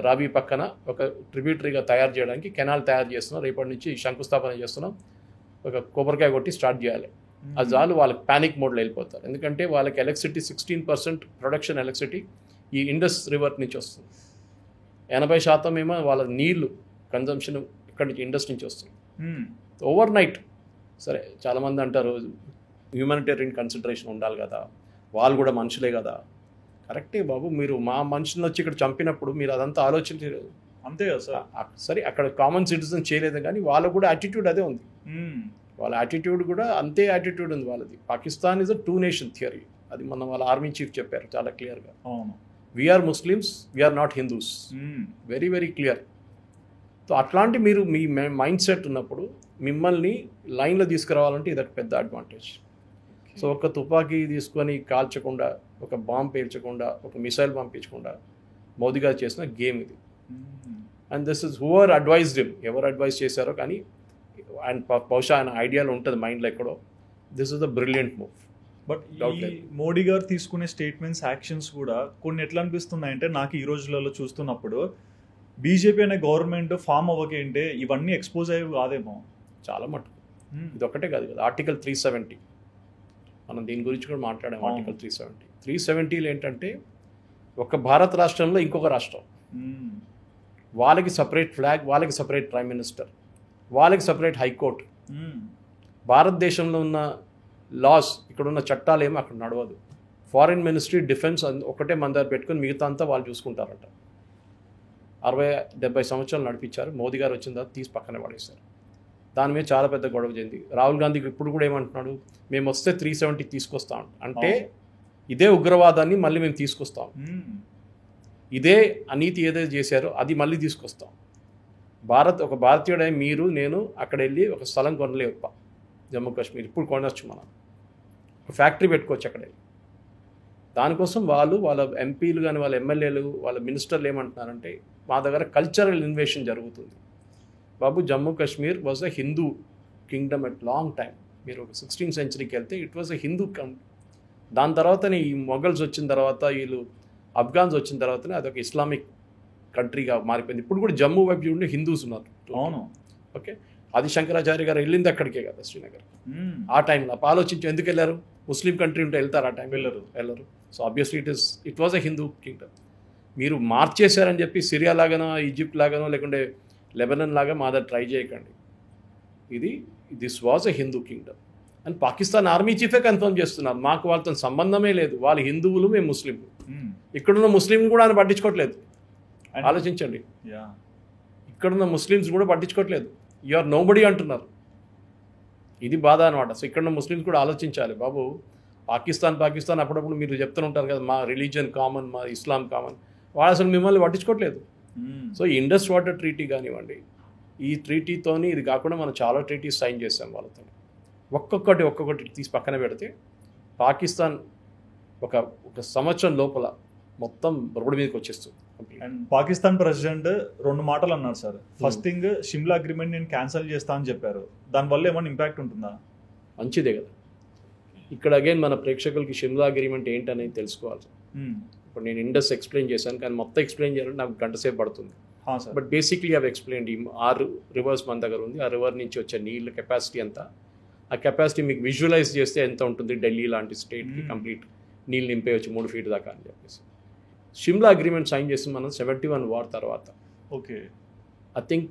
రావి పక్కన ఒక ట్రిబ్యూటరీగా తయారు చేయడానికి కెనాల్ తయారు చేస్తున్నాం, రేపటి నుంచి శంకుస్థాపన చేస్తున్నాం, ఒక కొబ్బరికాయ కొట్టి స్టార్ట్ చేయాలి. అది చాలు వాళ్ళకి ప్యానిక్ మోడ్లో వెళ్ళిపోతారు. ఎందుకంటే వాళ్ళకి ఎలక్ట్రిసిటీ 16% ప్రొడక్షన్ ఎలక్ట్రిసిటీ ఈ ఇండస్ రివర్ నుంచి వస్తుంది. 80% ఏమో వాళ్ళ నీళ్లు కన్జంప్షన్ ఇక్కడి నుంచి ఇండస్ నుంచి వస్తుంది. ఓవర్ నైట్ సరే చాలామంది అంటారు హ్యూమానిటేరియన్ కన్సిడరేషన్ ఉండాలి కదా, వాళ్ళు కూడా మనుషులే కదా. కరెక్టే బాబు, మీరు మా మనుషులను వచ్చి ఇక్కడ చంపినప్పుడు మీరు అదంతా ఆలోచించలేదు. అంతే కదా సార్. సరే అక్కడ కామన్ సిటిజన్ చేయలేదు, కానీ వాళ్ళకు కూడా యాటిట్యూడ్ అదే ఉంది. వాళ్ళ యాటిట్యూడ్ కూడా అంతే యాటిట్యూడ్ ఉంది వాళ్ళది. Pakistan is a 2 nation theory, అది మన వాళ్ళ ఆర్మీ చీఫ్ చెప్పారు చాలా క్లియర్గా. అవును. We are Muslims, we are not Hindus, very very clear. So అట్లాంటి మీరు మీ మైండ్ సెట్ ఉన్నప్పుడు మిమ్మల్ని లైన్లో తీసుకురావాలంటే ఇది ఒక పెద్ద అడ్వాంటేజ్. సో ఒక తుపాకీ తీసుకొని కాల్చకుండా, ఒక బాంబ్ పేల్చకుండా, ఒక మిసైల్ పంపించకుండా మోదీ గారు చేసిన గేమ్ ఇది. And this is whoever advised him, ఎవరు అడ్వైజ్ చేశారో కానీ ఆయన బహుశా ఆయన ఐడియాలో ఉంటుంది మైండ్లో ఎక్కడో. This is the brilliant move. But ఈ మోడీ గారు తీసుకునే స్టేట్మెంట్స్, యాక్షన్స్ కూడా కొన్ని ఎట్లా అనిపిస్తున్నాయంటే నాకు ఈ రోజులలో చూస్తున్నప్పుడు బీజేపీ అనే గవర్నమెంట్ ఫామ్ అవ్వకేంటే ఇవన్నీ ఎక్స్పోజ్ అయ్యేవి కాదేమో. చాలా మటుకు ఇది ఒక్కటే కాదు కదా. ఆర్టికల్ 370 మనం దీని గురించి కూడా మాట్లాడాము. ఆర్టికల్ 370లో ఏంటంటే ఒక భారత రాష్ట్రంలో ఇంకొక రాష్ట్రం, వాళ్ళకి సపరేట్ ఫ్లాగ్, వాళ్ళకి సపరేట్ ప్రైమ్ మినిస్టర్, వాళ్ళకి సపరేట్ హైకోర్టు. భారతదేశంలో ఉన్న లాస్, ఇక్కడ ఉన్న చట్టాలు ఏమో అక్కడ నడవదు. ఫారిన్ మినిస్ట్రీ, డిఫెన్స్ ఒకటే మన దగ్గర పెట్టుకొని మిగతా అంతా వాళ్ళు చూసుకుంటారంట. 60-70 సంవత్సరాలు నడిపించారు. మోదీ గారు వచ్చిన తర్వాత తీసి పక్కనే పడేశారు. దాని మీద చాలా పెద్ద గొడవ చెంది రాహుల్ గాంధీకి ఇప్పుడు కూడా ఏమంటున్నాడు, మేము వస్తే 370 తీసుకొస్తాం అంటే ఇదే ఉగ్రవాదాన్ని మళ్ళీ మేము తీసుకొస్తాం, ఇదే అనీతి ఏదైతే చేశారో అది మళ్ళీ తీసుకొస్తాం. ఒక భారతీయుడే మీరు నేను అక్కడ వెళ్ళి ఒక స్థలం కొనలేవు, జమ్మూ కాశ్మీర్ ఇప్పుడు కొనవచ్చు, మనం ఒక ఫ్యాక్టరీ పెట్టుకోవచ్చు అక్కడ. దానికోసం వాళ్ళ ఎంపీలు కానీ వాళ్ళ ఎమ్మెల్యేలు వాళ్ళ మినిస్టర్లు ఏమంటున్నారంటే మా దగ్గర కల్చరల్ ఇన్వేషన్ జరుగుతుంది. బాబు, Jammu Kashmir was a Hindu kingdom at long time. మీరు ఒక 16th centuryకి వెళ్తే ఇట్ వాజ్ అ హిందూ దాని తర్వాతనే ఈ మొఘల్స్ వచ్చిన తర్వాత, వీళ్ళు అఫ్ఘాన్స్ వచ్చిన తర్వాతనే అదొక ఇస్లామిక్ కంట్రీగా మారిపోయింది. ఇప్పుడు కూడా జమ్మూ వైపు చూడండి హిందూస్ ఉన్నారు. అవును. ఓకే, అది శంకరాచార్య గారు వెళ్ళింది అక్కడికే కదా, శ్రీనగర్. ఆ టైంలో ఆలోచించి ఎందుకు వెళ్ళారు? ముస్లిం కంట్రీ ఉంటే వెళ్తారు, ఆ టైం వెళ్ళరు. So obviously it was a Hindu Kingdom. మీరు మార్చేశారని చెప్పి సిరియా లాగానో, ఈజిప్ట్ లాగానో, లేకుంటే లెబనన్ లాగా మా దగ్గర ట్రై చేయకండి. This was a Hindu Kingdom అని పాకిస్తాన్ ఆర్మీ చీఫే కన్ఫర్మ్ చేస్తున్నారు. మాకు వాళ్ళతో సంబంధమే లేదు, వాళ్ళు హిందువులు, మేము ముస్లింలు. ఇక్కడున్న ముస్లింలు కూడా ఆయన పట్టించుకోవట్లేదు. ఆలోచించండి, ఇక్కడున్న ముస్లిమ్స్ కూడా పట్టించుకోవట్లేదు. యు ఆర్ నోబడీ అంటున్నారు. ఇది బాధ అనమాట. సో ఇక్కడున్న ముస్లిమ్స్ కూడా ఆలోచించాలి. బాబు, పాకిస్తాన్ అప్పుడప్పుడు మీరు చెప్తూ ఉంటారు కదా, మా రిలీజియన్ కామన్, మా ఇస్లాం కామన్. వాళ్ళు అసలు మిమ్మల్ని పట్టించుకోవట్లేదు. సో ఇండస్ వాటర్ ట్రీటీ కానివ్వండి, ఈ ట్రీటీతోని ఇది కాకుండా మనం చాలా ట్రీటీస్ సైన్ చేసాం వాళ్ళతో. ఒక్కొక్కటి తీసి పక్కన పెడితే పాకిస్తాన్ ఒక సంవత్సరం లోపల మొత్తం రోడ్డు మీదకి వచ్చేస్తుంది. అండ్ పాకిస్తాన్ ప్రెసిడెంట్ 2 మాటలు అన్నారు sir. First thing, Shimla agreement నేను క్యాన్సిల్ చేస్తా అని చెప్పారు. దానివల్ల ఏమైనా ఇంపాక్ట్ ఉంటుందా? మంచిదే కదా. ఇక్కడ అగైన్ మన ప్రేక్షకులకి షిమ్లా అగ్రిమెంట్ ఏంటనేది తెలుసుకోవాలి. ఇప్పుడు నేను ఇండస్ ఎక్స్ప్లెయిన్ చేశాను, కానీ మొత్తం ఎక్స్ప్లెయిన్ చేయాలంటే నాకు గంట సేపు పడుతుంది. బట్ బేసిక్లీ అవి ఎక్స్ప్లెయిన్, 6 రివర్స్ మన దగ్గర ఉంది. ఆ రివర్ నుంచి వచ్చే నీళ్ళ కెపాసిటీ ఎంత, ఆ కెపాసిటీ మీకు విజువలైజ్ చేస్తే ఎంత ఉంటుంది ఢిల్లీ లాంటి స్టేట్కి కంప్లీట్ నీళ్ళు నింపేయచ్చు 3 feet దాకా అని చెప్పేసి. షిమ్లా అగ్రిమెంట్ సైన్ చేసి మనం 71 వార్ తర్వాత. ఓకే, ఐ థింక్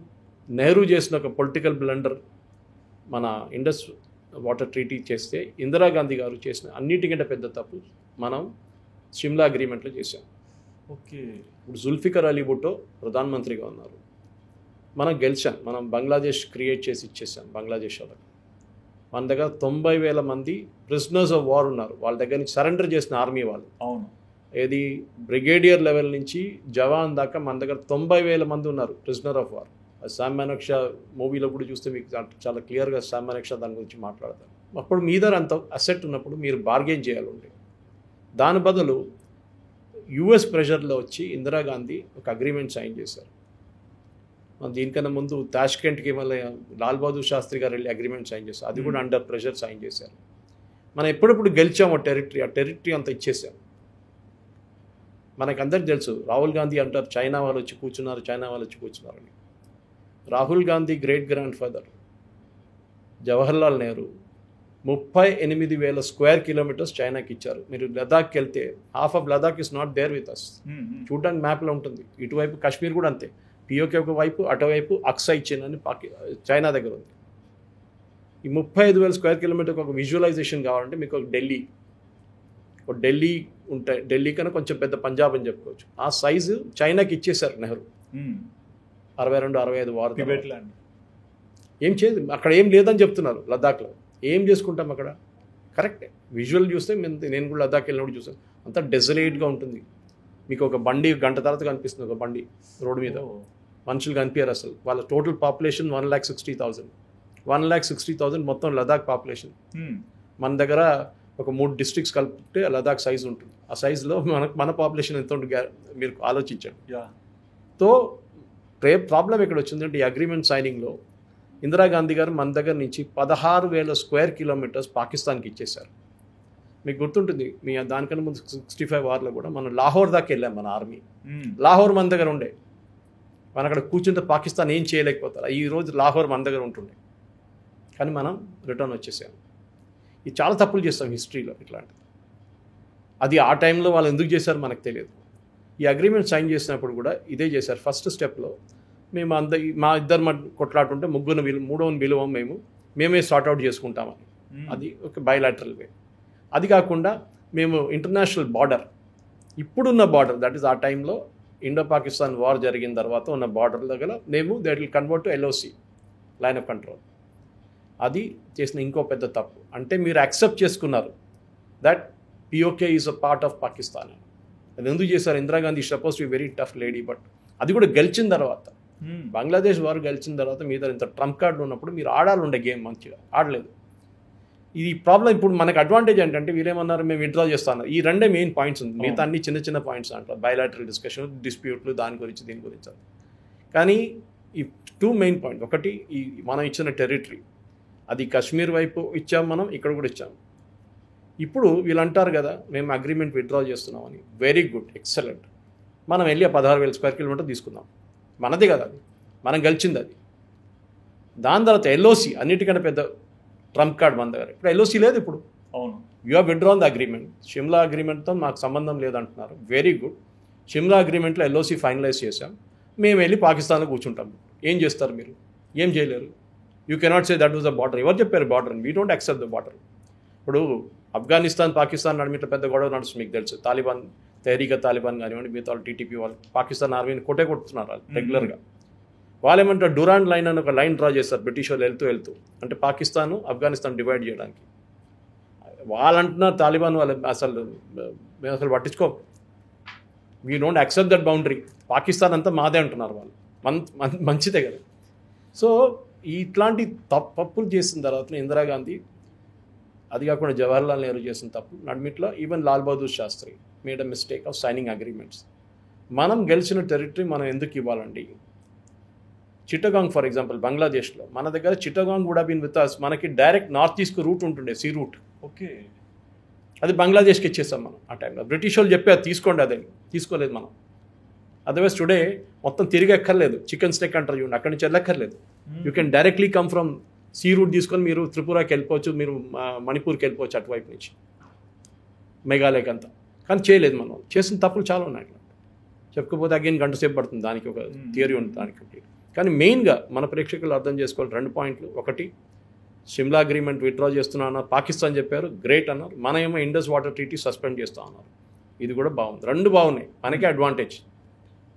నెహ్రూ చేసిన ఒక పొలిటికల్ బ్లండర్ మన ఇండస్ వాటర్ ట్రీటీ చేస్తే, ఇందిరాగాంధీ గారు చేసిన అన్నిటికంటే పెద్ద తప్పు మనం షిమ్లా అగ్రిమెంట్లో చేశాం. ఓకే, ఇప్పుడు జుల్ఫికర్ అలీ భుట్టో ప్రధానమంత్రిగా ఉన్నారు. మనం గెలిచాం, మనం బంగ్లాదేశ్ క్రియేట్ చేసి ఇచ్చేసాం బంగ్లాదేశ్ వాళ్ళకి. మన దగ్గర 90,000 మంది ప్రిజనర్స్ ఆఫ్ వార్ ఉన్నారు, వాళ్ళ దగ్గర నుంచి సరెండర్ చేసిన ఆర్మీ వాళ్ళు. అవును. ఏది బ్రిగేడియర్ లెవెల్ నుంచి జవాన్ దాకా మన దగ్గర 90,000 మంది ఉన్నారు prisoner of war. Sam Manekshaw మూవీలో కూడా చూస్తే మీకు చాలా క్లియర్గా శామ్ మానెక్షా దాని గురించి మాట్లాడతారు. అప్పుడు మీ దగ్గర అంత అసెట్ ఉన్నప్పుడు మీరు బార్గెన్ చేయాలండి. దాని బదులు యుఎస్ ప్రెషర్లో వచ్చి ఇందిరాగాంధీ ఒక అగ్రిమెంట్ సైన్ చేశారు. దీనికన్నా ముందు తాష్కెంట్కి మళ్ళీ లాల్ బహదూర్ శాస్త్రి గారు వెళ్ళి అగ్రిమెంట్ సైన్ చేశారు. అది కూడా అండర్ ప్రెషర్ సైన్ చేశారు. మనం ఎప్పుడప్పుడు గెలిచాము ఆ టెరిటరీ అంతా ఇచ్చేసాం. మనకందరికి తెలుసు, రాహుల్ గాంధీ అంటారు చైనా వాళ్ళు వచ్చి కూర్చున్నారని. Rahul Gandhi great grand father Jawaharlal Nehru 38,000 square kilometres చైనాకి ఇచ్చారు. మీరు లదాఖ్కి వెళ్తే half of Ladakh is not there with us. చూడడానికి మ్యాప్లో ఉంటుంది. ఇటువైపు కాశ్మీర్ కూడా అంతే. పిఓకే ఒక వైపు, అటువైపు అక్సై చైన్ అని చైనా దగ్గర ఉంది. ఈ 35,000 స్క్వేర్ కిలోమీటర్కి ఒక విజువలైజేషన్ కావాలంటే మీకు ఒక ఢిల్లీ ఉంటాయి. ఢిల్లీ కన్నా కొంచెం పెద్ద పంజాబ్ అని చెప్పుకోవచ్చు. ఆ సైజు చైనాకి ఇచ్చేశారు నెహ్రూ 62-65 వారు. టిబెట్ ల్యాండ్ ఏం చేయదు అక్కడ, ఏం లేదని చెప్తున్నారు. లద్దాఖ్లో ఏం చేసుకుంటాం అక్కడ? కరెక్టే. విజువల్ చూస్తే నేను కూడా లద్దాఖ్ వెళ్ళినప్పుడు చూసాను. అంతా డెజలేట్గా ఉంటుంది. మీకు ఒక బండి గంట తర్వాత కనిపిస్తుంది, ఒక బండి రోడ్డు మీద. మనుషులు కనిపించారు అసలు. వాళ్ళ టోటల్ పాపులేషన్ 1,60,000. 1,60,000 మొత్తం లదాఖ్ పాపులేషన్. మన దగ్గర ఒక 3 డిస్ట్రిక్ట్స్ కలిపితే లదాఖ్ సైజ్ ఉంటుంది. ఆ సైజులో మన పాపులేషన్ ఎంత ఉంటుంది మీరు ఆలోచించండి. తో ప్రాబ్లం ఎక్కడ వచ్చిందంటే ఈ అగ్రిమెంట్ సైనింగ్లో ఇందిరాగాంధీ గారు మన దగ్గర నుంచి 16,000 స్క్వేర్ కిలోమీటర్స్ పాకిస్తాన్కి ఇచ్చేశారు. మీకు గుర్తుంటుంది, మీ దానికన్నా ముందు 65 వార్లో కూడా మనం లాహోర్ దాకా వెళ్ళాం. మన ఆర్మీ లాహోర్ మన దగ్గర ఉండే. మన అక్కడ కూర్చుంటే పాకిస్తాన్ ఏం చేయలేకపోతారు. ఈరోజు లాహోర్ మన దగ్గర ఉంటుండే, కానీ మనం రిటర్న్ వచ్చేసాము. ఇది చాలా తప్పులు చేస్తాం హిస్టరీలో ఇట్లాంటిది. అది ఆ టైంలో వాళ్ళు ఎందుకు చేశారు మనకు తెలియదు. ఈ అగ్రిమెంట్ సైన్ చేసినప్పుడు కూడా ఇదే చేశారు. ఫస్ట్ స్టెప్లో మేము మా ఇద్దరు కొట్లాడుతుంటే మూడోని విలువం మేమే సార్ట్అవుట్ చేసుకుంటామని. అది ఒక బయలాటరల్ వే. అది కాకుండా మేము ఇంటర్నేషనల్ బార్డర్, ఇప్పుడున్న బార్డర్, దట్ ఈస్ ఆ టైంలో ఇండో పాకిస్తాన్ వార్ జరిగిన తర్వాత ఉన్న బార్డర్ దగ్గర మేము that will convert to LOC, line of control. అది చేసిన ఇంకో పెద్ద తప్పు. అంటే మీరు యాక్సెప్ట్ చేసుకున్నారు that POK is a part of Pakistan. అది ఎందుకు చేశారు? Indira Gandhi suppose to be very tough lady, but అది కూడా గెలిచిన తర్వాత, బంగ్లాదేశ్ వారు గెలిచిన తర్వాత మీ దగ్గర ఇంత ట్రంప్ కార్డులు ఉన్నప్పుడు మీరు ఆడాలండే గేమ్, మంచిగా ఆడలేదు. ఇది ప్రాబ్లం. ఇప్పుడు మనకు అడ్వాంటేజ్ ఏంటంటే వీరేమన్నారు, మేము విత్డ్రా చేస్తాను. ఈ రెండే మెయిన్ పాయింట్స్ ఉంది. మిగతా అన్ని చిన్న చిన్న పాయింట్స్ అంటారు, బయలాటరల్ డిస్కషన్, డిస్ప్యూట్లు, దీని గురించి. కానీ ఈ 2 మెయిన్ పాయింట్, ఒకటి ఈ మనం ఇచ్చిన టెరిటరీ, అది కాశ్మీర్ వైపు ఇచ్చాం మనం, ఇక్కడ కూడా ఇచ్చాం. ఇప్పుడు వీళ్ళు అంటారు కదా మేము అగ్రిమెంట్ విత్డ్రా చేస్తున్నామని. Very good, excellent. మనం వెళ్ళి 16,000 స్క్వేర్ కిలోమీటర్ తీసుకుందాం. మనది కదా అది, మనం గెలిచింది అది. దాని తర్వాత LOC, అన్నిటికంటే పెద్ద ట్రంప్ కార్డ్ మన దగ్గర. ఇప్పుడు LOC లేదు. ఇప్పుడు అవును, you have withdrawn the agreement. Shimla అగ్రిమెంట్తో మాకు సంబంధం లేదంటున్నారు. Very good. షిమ్లా అగ్రిమెంట్లో LOC ఫైనలైజ్ చేశాం. మేము వెళ్ళి పాకిస్తాన్లో కూర్చుంటాం. ఏం చేస్తారు మీరు? ఏం చేయలేరు. You cannot say that was the border. ఎవరు చెప్పారు border? We don't accept the border. ఇప్పుడు ఆఫ్ఘనిస్తాన్ పాకిస్తాన్ నడిమిట్ల పెద్ద గొడవ నడుస్తుంది, మీకు తెలుసు. తాలిబాన్, తెహరీక తాలిబాన్ కానివ్వండి, మిగతా వాళ్ళు TTP వాళ్ళు పాకిస్తాన్ ఆర్మీని కొడుతున్నారు వాళ్ళు రెగ్యులర్గా. వాళ్ళు ఏమంటారు, డురాండ్ లైన్ అని ఒక లైన్ డ్రా చేస్తారు బ్రిటిష్ వాళ్ళు వెళ్తూ. అంటే పాకిస్తాన్ ఆఫ్ఘనిస్తాన్ డివైడ్ చేయడానికి. వాళ్ళు అంటున్నారు తాలిబాన్ వాళ్ళు మేము అసలు పట్టించుకో, we don't accept that boundary. Pakistan అంతా మాదే అంటున్నారు వాళ్ళు. మంచిదే కదా. సో ఇట్లాంటి తప్పులు చేసిన తర్వాత ఇందిరాగాంధీ, అది కాకుండా జవహర్లాల్ నెహ్రూ చేసిన తప్పు నడిమిట్లో even Lal Bahadur Shastri made a mistake of signing agreements. మనం గెలిచిన టెరిటరీ మనం ఎందుకు ఇవ్వాలండి? చిట్టగాంగ్ ఫర్ ఎగ్జాంపుల్, బంగ్లాదేశ్లో మన దగ్గర చిట్టగాంగ్ కూడా బీన్ విత్ అస్. మనకి డైరెక్ట్ నార్త్ ఈస్ట్ రూట్ ఉంటుండే, సీ రూట్. ఓకే, అది బంగ్లాదేశ్కి ఇచ్చేస్తాం మనం ఆ టైంలో. బ్రిటిష్ వాళ్ళు చెప్పారు తీసుకోండి, అదే తీసుకోలేదు మనం. అదర్వైజ్ టుడే మొత్తం తిరిగి ఎక్కర్లేదు. చికెన్ స్టెక్ అంటారు చూడండి, అక్కడి నుంచి వెళ్ళక్కర్లేదు. You can directly come from sea route తీసుకొని మీరు త్రిపురకి వెళ్ళిపోవచ్చు, మీరు మణిపూర్కి వెళ్ళిపోవచ్చు అటువైపు నుంచి, మేఘాలయకి అంతా. కానీ చేయలేదు మనం. చేసిన తప్పులు చాలా ఉన్నాయి. చెప్పుకోకపోతే అగైన్ గంట సేపు పడుతుంది. దానికి ఒక థియరీ ఉంది దానికి. కానీ మెయిన్గా మన ప్రేక్షకులు అర్థం చేసుకోవాలి 2 పాయింట్లు. ఒకటి, షిమ్లా అగ్రిమెంట్ విత్డ్రా చేస్తున్నా అన్నారు, పాకిస్తాన్ చెప్పారు గ్రేట్ అన్నారు. మన ఏమో ఇండస్ వాటర్ ట్రీటీ సస్పెండ్ చేస్తా అన్నారు. ఇది కూడా బాగుంది. 2 బాగున్నాయి. మనకే అడ్వాంటేజ్.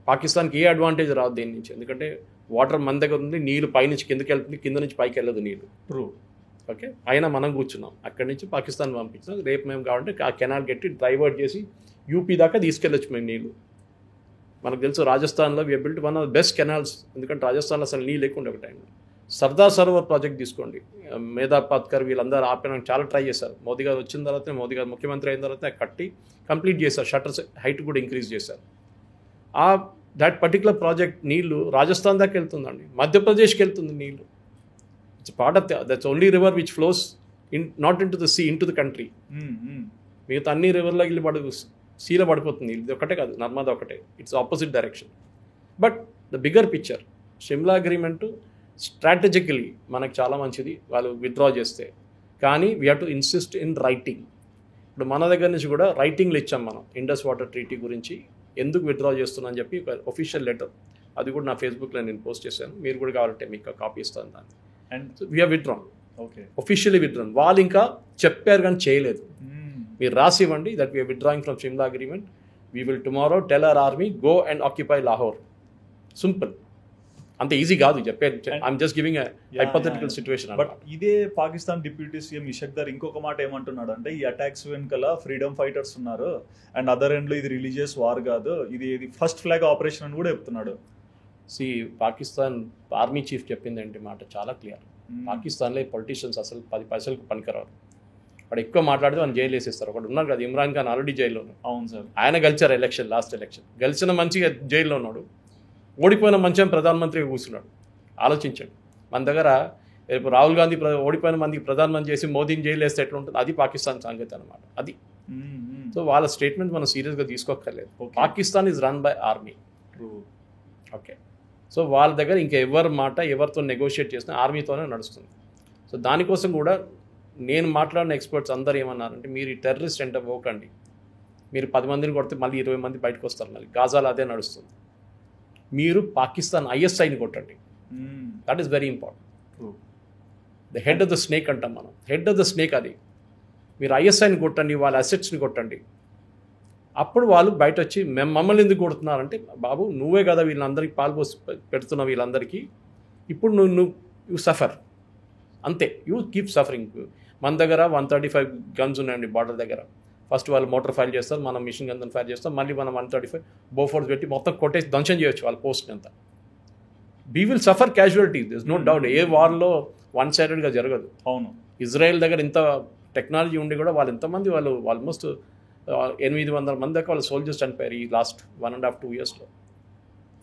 పాకిస్తాన్కి ఏ అడ్వాంటేజ్ రాదు దీని నుంచి, ఎందుకంటే వాటర్ మన దగ్గర ఉంది. నీళ్ళు పైనుంచి కిందకి వెళ్తుంది, కింద నుంచి పైకి వెళ్ళదు నీళ్ళు. ట్రూ. ఓకే, అయినా మనం కూర్చున్నాం. అక్కడి నుంచి పాకిస్తాన్ పంపించాం. రేపు మేము కావాలంటే ఆ కెనాల్ గట్టి డైవర్ట్ చేసి యూపీ దాకా తీసుకెళ్ళొచ్చు మేము నీళ్ళు. మనకు తెలుసు రాజస్థాన్లో we built one of the best canals. ఎందుకంటే రాజస్థాన్లో అసలు నీళ్ళు లేకుండా ఒక టైంలో. సర్దార్ సరోవర్ ప్రాజెక్ట్ తీసుకోండి, మేధా పాత్కర్ వీళ్ళందరూ ఆపడానికి చాలా ట్రై చేశారు. మోదీ గారు వచ్చిన తర్వాత, మోదీ గారు ముఖ్యమంత్రి అయిన తర్వాత కట్టి కంప్లీట్ చేశారు. షట్టర్స్ హైట్ కూడా ఇంక్రీజ్ చేశారు. దట్ పర్టికులర్ ప్రాజెక్ట్ నీళ్లు రాజస్థాన్ దాకా వెళ్తుందండి, మధ్యప్రదేశ్కి వెళ్తుంది నీళ్లు. It's part of that's only river which flows not in to the sea, in to the country. మిగతా అన్ని రివర్లో వెళ్ళి సీలో పడిపోతుంది. ఇది ఒకటే కాదు, నర్మదా ఒకటే. It's opposite direction. But the bigger picture, Shimla agreement strategically మనకు చాలా మంచిది వాళ్ళు విత్డ్రా చేస్తే. కానీ we have to insist in writing. ఇప్పుడు మన దగ్గర నుంచి కూడా రైటింగ్లు ఇచ్చాం మనం, ఇండస్ వాటర్ ట్రీటీ గురించి ఎందుకు విత్డ్రా చేస్తున్నా అని చెప్పి ఒక ఒఫీషియల్ లెటర్. అది కూడా నా ఫేస్బుక్లో నేను పోస్ట్ చేశాను. మీరు కూడా కావాలంటే మీకు కాపీ ఇస్తాను దాన్ని. And we have withdrawn, okay, officially withdrawn. వాళ్ళు ఇంకా చెప్పారు కానీ చేయలేదు. మీరు రాసి ఇవ్వండి that we are withdrawing from Shimla agreement. We will tomorrow tell our army go and occupy Lahore. Simple, అంత ఈజీ కాదు చెప్పేది. I'm just giving hypothetical situation. But ఇదే పాకిస్తాన్ డిప్యూటీ సీఎం ఇషక్దార్ ఇంకొక మాట ఏమంటున్నాడు అంటే, ఈ అటాక్స్ వెనుకల ఫ్రీడమ్ ఫైటర్స్ ఉన్నారు అండ్ అదర్ ఎండ్లో ఇది రిలీజియస్ వార్ కాదు, ఇది ఫస్ట్ ఫ్లాగ్ ఆపరేషన్ అని కూడా చెప్తున్నాడు. పాకిస్తాన్ ఆర్మీ చీఫ్ చెప్పిందంటే మాట చాలా క్లియర్. పాకిస్తాన్లో పొలిటీషియన్స్ అసలు 10 పైసలకు పనికిరారు. వాడు ఎక్కువ మాట్లాడితే వాళ్ళు జైలు వేసేస్తారు. ఒకటి ఉన్నారు కదా, ఇమ్రాన్ ఖాన్ ఆల్రెడీ జైల్లో ఉన్నాడు. అవును సార్, ఆయన గెలిచారు ఎలక్షన్, లాస్ట్ ఎలక్షన్ గెలిచిన మంచిగా జైల్లో ఉన్నాడు. ఓడిపోయిన మంచిగా ప్రధానమంత్రిగా కూర్చున్నాడు. ఆలోచించండి, మన దగ్గర రేపు రాహుల్ గాంధీ ఓడిపోయిన మందికి ప్రధానమంత్రి చేసి మోదీని జైలు వేస్తే ఎట్లా ఉంటుంది? అది పాకిస్తాన్ సంగతి అనమాట. అది సో వాళ్ళ స్టేట్మెంట్ మనం సీరియస్గా తీసుకోక్కర్లేదు. Pakistan is run by army. Okay, so వాళ్ళ దగ్గర ఇంకా ఎవరి మాట ఎవరితో నెగోషియేట్ చేసినా ఆర్మీతోనే నడుస్తుంది. సో దానికోసం కూడా నేను మాట్లాడిన ఎక్స్పర్ట్స్ అందరూ ఏమన్నారంటే, మీరు ఈ టెర్రరిస్ట్ ఎంట పోకండి, మీరు 10 మందిని కొడితే మళ్ళీ 20 మంది బయటకు వస్తారు. మళ్ళీ గాజాలో అదే నడుస్తుంది. మీరు పాకిస్తాన్ ఐఎస్ఐని కొట్టండి. That is very important. The head of the snake అంటాం మనం, హెడ్ ఆఫ్ ద స్నేక్ అది. మీరు ఐఎస్ఐని కొట్టండి, వాళ్ళ అసెట్స్ని కొట్టండి. అప్పుడు వాళ్ళు బయట వచ్చి మమ్మల్ని ఎందుకు కొడుతున్నారంటే, బాబు నువ్వే కదా వీళ్ళందరికీ పాల్పోసి పెడుతున్నావు వీళ్ళందరికీ, ఇప్పుడు నువ్వు సఫర్ అంతే, యూ కీప్ సఫరింగ్. మన దగ్గర 135 గన్స్ ఉన్నాయండి బార్డర్ దగ్గర. ఫస్ట్ వాళ్ళు మోటార్ ఫైర్ చేస్తారు, మనం మిషన్ గన్ ఫైర్ చేస్తాం, మళ్ళీ మనం 135 బోఫోర్స్ పెట్టి మొత్తం కొట్టేసి ధ్వంసం చేయొచ్చు వాళ్ళ పోస్ట్ని అంతా. We will suffer casualties, this no doubt. ఏ వార్లో వన్ సైడెడ్గా జరగదు. అవును, ఇజ్రాయెల్ దగ్గర ఇంత టెక్నాలజీ ఉండి కూడా వాళ్ళు ఎంతమంది, వాళ్ళు ఆల్మోస్ట్ 800 మంది దాకా వాళ్ళ సోల్జర్స్ చనిపోయారు ఈ లాస్ట్ 1.5-2 yearsలో.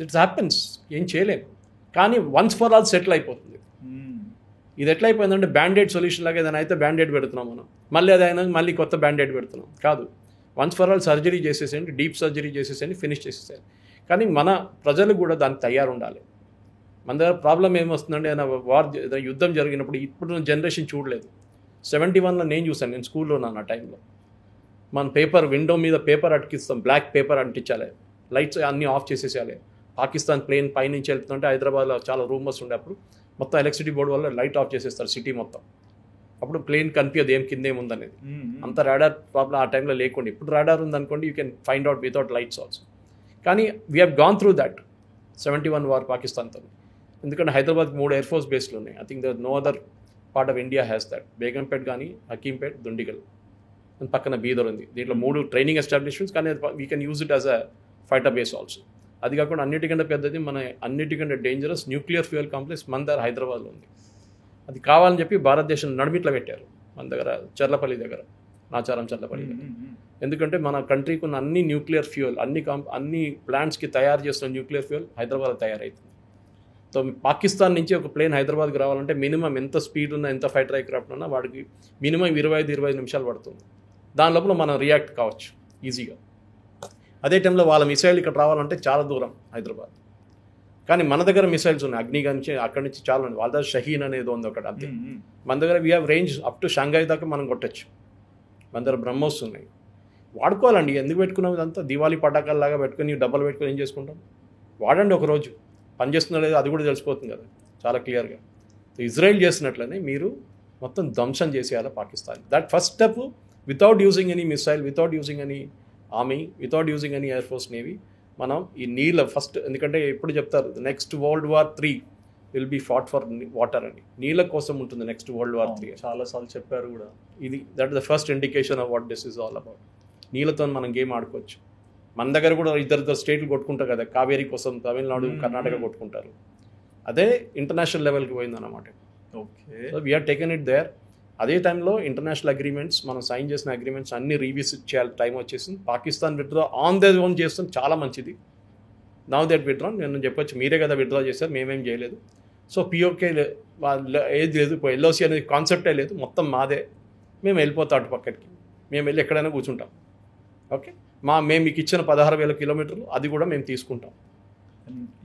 ఇట్స్ హ్యాపెన్స్, ఏం చేయలేము. కానీ వన్స్ ఫర్ ఆల్ సెటిల్ అయిపోతుంది. ఇది ఎట్లా అయిపోయిందంటే బ్యాండేడ్ సొల్యూషన్ లాగా ఏదైనా అయితే బ్యాండేడ్ పెడుతున్నాం మనం, మళ్ళీ అదైనా మళ్ళీ కొత్త బ్యాండేడ్ పెడుతున్నాం. కాదు, వన్స్ ఫర్ ఆల్ సర్జరీ చేసేసేయండి, డీప్ సర్జరీ చేసేసేయండి, ఫినిష్ చేసేసేయండి. కానీ మన ప్రజలు కూడా దానికి తయారు ఉండాలి. మన దగ్గర ప్రాబ్లం ఏమొస్తుందంటే, ఏదైనా యుద్ధం జరిగినప్పుడు ఇప్పుడు జనరేషన్ చూడలేదు. 71లో నేను చూసాను, నేను స్కూల్లో ఉన్నాను ఆ టైంలో. మన పేపర్ విండో మీద పేపర్ అతికిస్తాం, బ్లాక్ పేపర్ అంటించాలి, లైట్స్ అన్నీ ఆఫ్ చేసేసేయాలి. పాకిస్తాన్ ప్లేన్ పైనుంచి వెళ్తుంటే హైదరాబాద్లో చాలా రూమర్స్ ఉండే, అప్పుడు మొత్తం ఎలక్ట్రిసిటీ బోర్డు వల్ల లైట్ ఆఫ్ చేసేస్తారు సిటీ మొత్తం. అప్పుడు ప్లేన్ కనిపించదు ఏం కింద ఏముందనేది. అంత రాడార్ ప్రాబ్లం ఆ టైంలో లేకుండా. ఇప్పుడు రాడార్ ఉందనుకోండి, you can find out without lights also. కానీ we have gone through that 71 war పాకిస్తాన్తో. ఎందుకంటే హైదరాబాద్కి 3 ఎయిర్ ఫోర్స్ బేస్లు ఉన్నాయి. I think there no other part of India has that. Begumpet కానీ, హకీంపేట్, దుండిగల్, పక్కన బీదర్ ఉంది. దీంట్లో 3 ట్రైనింగ్ ఎస్టాబ్లిష్మెంట్స్. కానీ we can use it as a fighter base also. అది కాకుండా అన్నిటికంటే పెద్దది, మన అన్నిటికంటే డేంజరస్ న్యూక్లియర్ ఫ్యూయల్ కాంప్లెక్స్ మన దగ్గర హైదరాబాద్లో ఉంది. అది కావాలని చెప్పి భారతదేశం నడిమిట్లో పెట్టారు మన దగ్గర, చర్లపల్లి దగ్గర, నాచారం చర్లపల్లి దగ్గర. ఎందుకంటే మన కంట్రీకి ఉన్న అన్ని న్యూక్లియర్ ఫ్యూయల్, అన్ని ప్లాంట్స్కి తయారు చేస్తున్న న్యూక్లియర్ ఫ్యూయల్ హైదరాబాద్ తయారవుతుంది. సో పాకిస్తాన్ నుంచి ఒక ప్లేన్ హైదరాబాద్కి రావాలంటే మినిమం ఎంత స్పీడ్ ఉన్నా, ఎంత ఫైటర్ ఎయిర్క్రాఫ్ట్ ఉన్నా వాడికి మినిమం 25 నిమిషాలు పడుతుంది. దాని లోపల మనం రియాక్ట్ కావచ్చు ఈజీగా. అదే టైంలో వాళ్ళ మిసైల్ ఇక్కడ రావాలంటే చాలా దూరం హైదరాబాద్. కానీ మన దగ్గర మిసైల్స్ ఉన్నాయి, అగ్ని నుంచి అక్కడి నుంచి చాలా ఉంది. వాళ్ళ దగ్గర షహీన్ అనేది ఉంది ఒకటి, అంతే. మన దగ్గర we have range up to Shanghai దాకా మనం కొట్టచ్చు. మన దగ్గర బ్రహ్మోస్ ఉన్నాయి, వాడుకోవాలండి. ఎందుకు పెట్టుకున్నాం ఇదంతా? దివాళీ పటాకాల్లాగా పెట్టుకుని డబ్బలు పెట్టుకుని ఏం చేసుకుంటాం? వాడండి ఒకరోజు, పనిచేస్తుందో లేదో అది కూడా తెలిసిపోతుంది కదా చాలా క్లియర్గా. ఇజ్రాయెల్ చేసినట్లనే మీరు మొత్తం ధ్వంసం చేసేయాలి Pakistan. That first step, without using any missile, without using any army, without using any air force, navy, మనం ఈ నీళ్ళ ఫస్ట్. ఎందుకంటే ఎప్పుడు చెప్తారు next World War III will be fought for water అని. నీళ్ళ కోసం ఉంటుంది నెక్స్ట్ World War III. చాలాసార్లు చెప్పారు కూడా. ఇది that the first indication of what this is all about. నీళ్ళతో మనం గేమ్ ఆడుకోవచ్చు. మన దగ్గర కూడా ఇద్దరు స్టేట్లు కొట్టుకుంటారు కదా, కావేరీ కోసం తమిళనాడు కర్ణాటక కొట్టుకుంటారు. అదే ఇంటర్నేషనల్ లెవెల్కి పోయిందన్నమాట. Okay, so we are taken it there. అదే టైంలో ఇంటర్నేషనల్ అగ్రిమెంట్స్ మనం సైన్ చేసిన అగ్రిమెంట్స్ అన్ని రీవిజిట్ చేయాలి టైం వచ్చేసింది. Pakistan withdraw on their own చేస్తుంది, చాలా మంచిది. నౌ దట్ విత్డ్రా నేను చెప్పొచ్చు, మీరే కదా విత్డ్రా చేశారు, మేమేం చేయలేదు. సో పిఓకే ఏది లేదు, ఎల్ఓసి అనేది కాన్సెప్టే లేదు, మొత్తం మాదే. మేము వెళ్ళిపోతాం అటు పక్కకి, మేము వెళ్ళి ఎక్కడైనా కూర్చుంటాం. ఓకే, మేము మీకు ఇచ్చిన 16,000 కిలోమీటర్లు అది కూడా మేము తీసుకుంటాం.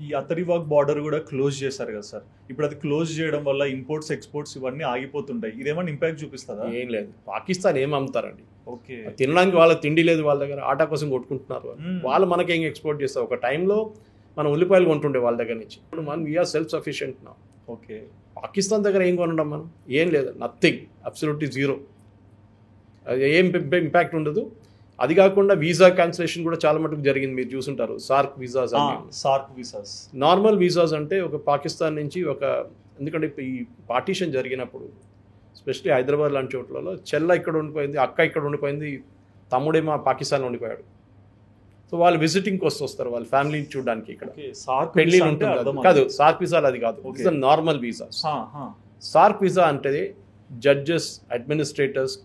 ఈ అతరివాగ్ బార్డర్ కూడా క్లోజ్ చేశారు కదా సార్. ఇప్పుడు అది క్లోజ్ చేయడం వల్ల ఇంపోర్ట్స్ ఎక్స్పోర్ట్స్ ఇవన్నీ ఆగిపోతుంటాయి. ఇదేమన్నా ఇంపాక్ట్ చూపిస్తుందా? ఏం లేదు, పాకిస్తాన్ ఏం అమ్ముతారండి. ఓకే, తినడానికి వాళ్ళ తిండి లేదు, వాళ్ళ దగ్గర ఆటా కోసం కొట్టుకుంటున్నారు. వాళ్ళు మనకేం ఎక్స్పోర్ట్ చేస్తారు. ఒక టైంలో మనం ఉల్లిపాయలు కొంటుండే వాళ్ళ దగ్గర నుంచి. ఇప్పుడు మనం వీఆర్ సెల్ఫ్ సఫిషియెంట్ నా. ఓకే, పాకిస్తాన్ దగ్గర ఏం కొనడం మనం? ఏం లేదు, నథింగ్, అబ్సల్యూట్లీ జీరో. అది ఏం ఇంపాక్ట్ ఉండదు. అది కాకుండా వీసా క్యాన్సిలేషన్ కూడా చాలా మటుకు జరిగింది, మీరు చూసుంటారు. సార్క్ వీసాస్, నార్మల్ వీసాస్ అంటే ఒక పాకిస్తాన్ నుంచి ఎందుకంటే ఈ పార్టీషన్ జరిగినప్పుడు ఎస్పెషలీ హైదరాబాద్ లాంటి చోట్లలో చెల్ల ఇక్కడ ఉండిపోయింది, అక్క ఇక్కడ ఉండిపోయింది, తమ్ముడేమో పాకిస్తాన్లో ఉండిపోయాడు. సో వాళ్ళు విజిటింగ్కి వస్తారు, వాళ్ళ ఫ్యామిలీని చూడడానికి. ఇక్కడ పెళ్లి ఉంటుంది కాదు, సార్క్ వీసాలు అది కాదు, నార్మల్ వీసాస్. సార్క్ వీసా అంటే judges, administrators,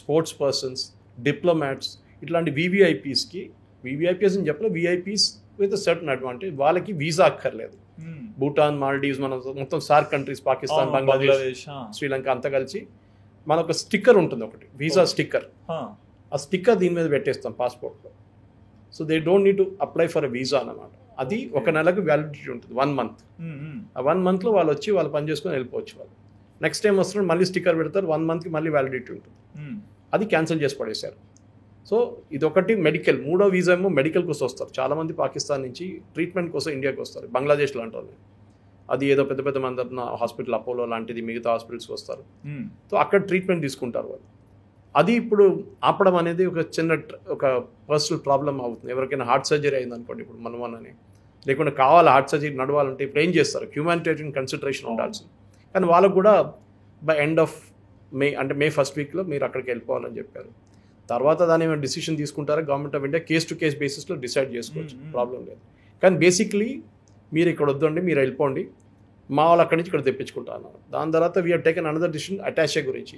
sports persons, diplomats, ఇట్లాంటి వివిఐపీస్కి, వివిఐపీస్ అని చెప్పలేదు, విఐపీస్ విత్ సర్టన్ అడ్వాంటేజ్, వాళ్ళకి వీసా అక్కర్లేదు. భూటాన్, మాల్డీవ్స్, మన మొత్తం సార్క్ కంట్రీస్, పాకిస్తాన్, బంగ్లాదేశ్, శ్రీలంక అంతా కలిసి మన ఒక స్టిక్కర్ ఉంటుంది, ఒకటి వీసా స్టిక్కర్. ఆ స్టిక్కర్ దీని మీద పెట్టేస్తాం పాస్పోర్ట్లో. So they don't need to apply for a visa అన్నమాట. అది ఒక నెలకు వ్యాలిడిటీ ఉంటుంది, 1 month. ఆ 1 monthలో వాళ్ళు వచ్చి వాళ్ళు పని చేసుకొని వెళ్ళిపోవచ్చు. వాళ్ళు నెక్స్ట్ టైం వస్తున్నారు, మళ్ళీ స్టిక్కర్ పెడతారు, 1 monthకి మళ్ళీ వ్యాలిడిటీ ఉంటుంది. అది క్యాన్సిల్ చేసి పడేశారు. సో ఇదొకటి. మెడికల్, మూడో వీసా ఏమో మెడికల్ కోసం వస్తారు చాలామంది పాకిస్తాన్ నుంచి, ట్రీట్మెంట్ కోసం ఇండియాకి వస్తారు, బంగ్లాదేశ్ లాంటి వాళ్ళు. అది ఏదో పెద్ద పెద్ద మంది హాస్పిటల్, అపోలో లాంటిది, మిగతా హాస్పిటల్స్కి వస్తారు. సో అక్కడ ట్రీట్మెంట్ తీసుకుంటారు వాళ్ళు. అది ఇప్పుడు ఆపడం అనేది ఒక పర్సనల్ ప్రాబ్లం అవుతుంది. ఎవరికైనా హార్ట్ సర్జరీ అయిందనుకోండి, ఇప్పుడు మనమని లేకుండా కావాలి హార్ట్ సర్జరీ నడవాలంటే ఇప్పుడు ఏం చేస్తారు, హ్యూమానిటేరియన్ కన్సిడరేషన్ ఉండాల్సింది. కానీ వాళ్ళకు కూడా బై ఎండ్ ఆఫ్ మే, అంటే May 1st weekలో మీరు అక్కడికి వెళ్ళిపోవాలని చెప్పారు. తర్వాత దాని ఏమైనా డిసిషన్ తీసుకుంటారా government of India, case to case బేసిస్లో డిసైడ్ చేసుకోవచ్చు, ప్రాబ్లం లేదు. కానీ బేసిక్లీ మీరు ఇక్కడ వద్దండి, మీరు వెళ్ళిపోండి, మా వాళ్ళు అక్కడి నుంచి ఇక్కడ తెప్పించుకుంటా అన్నారు. దాని తర్వాత we are taken another decision attache గురించి.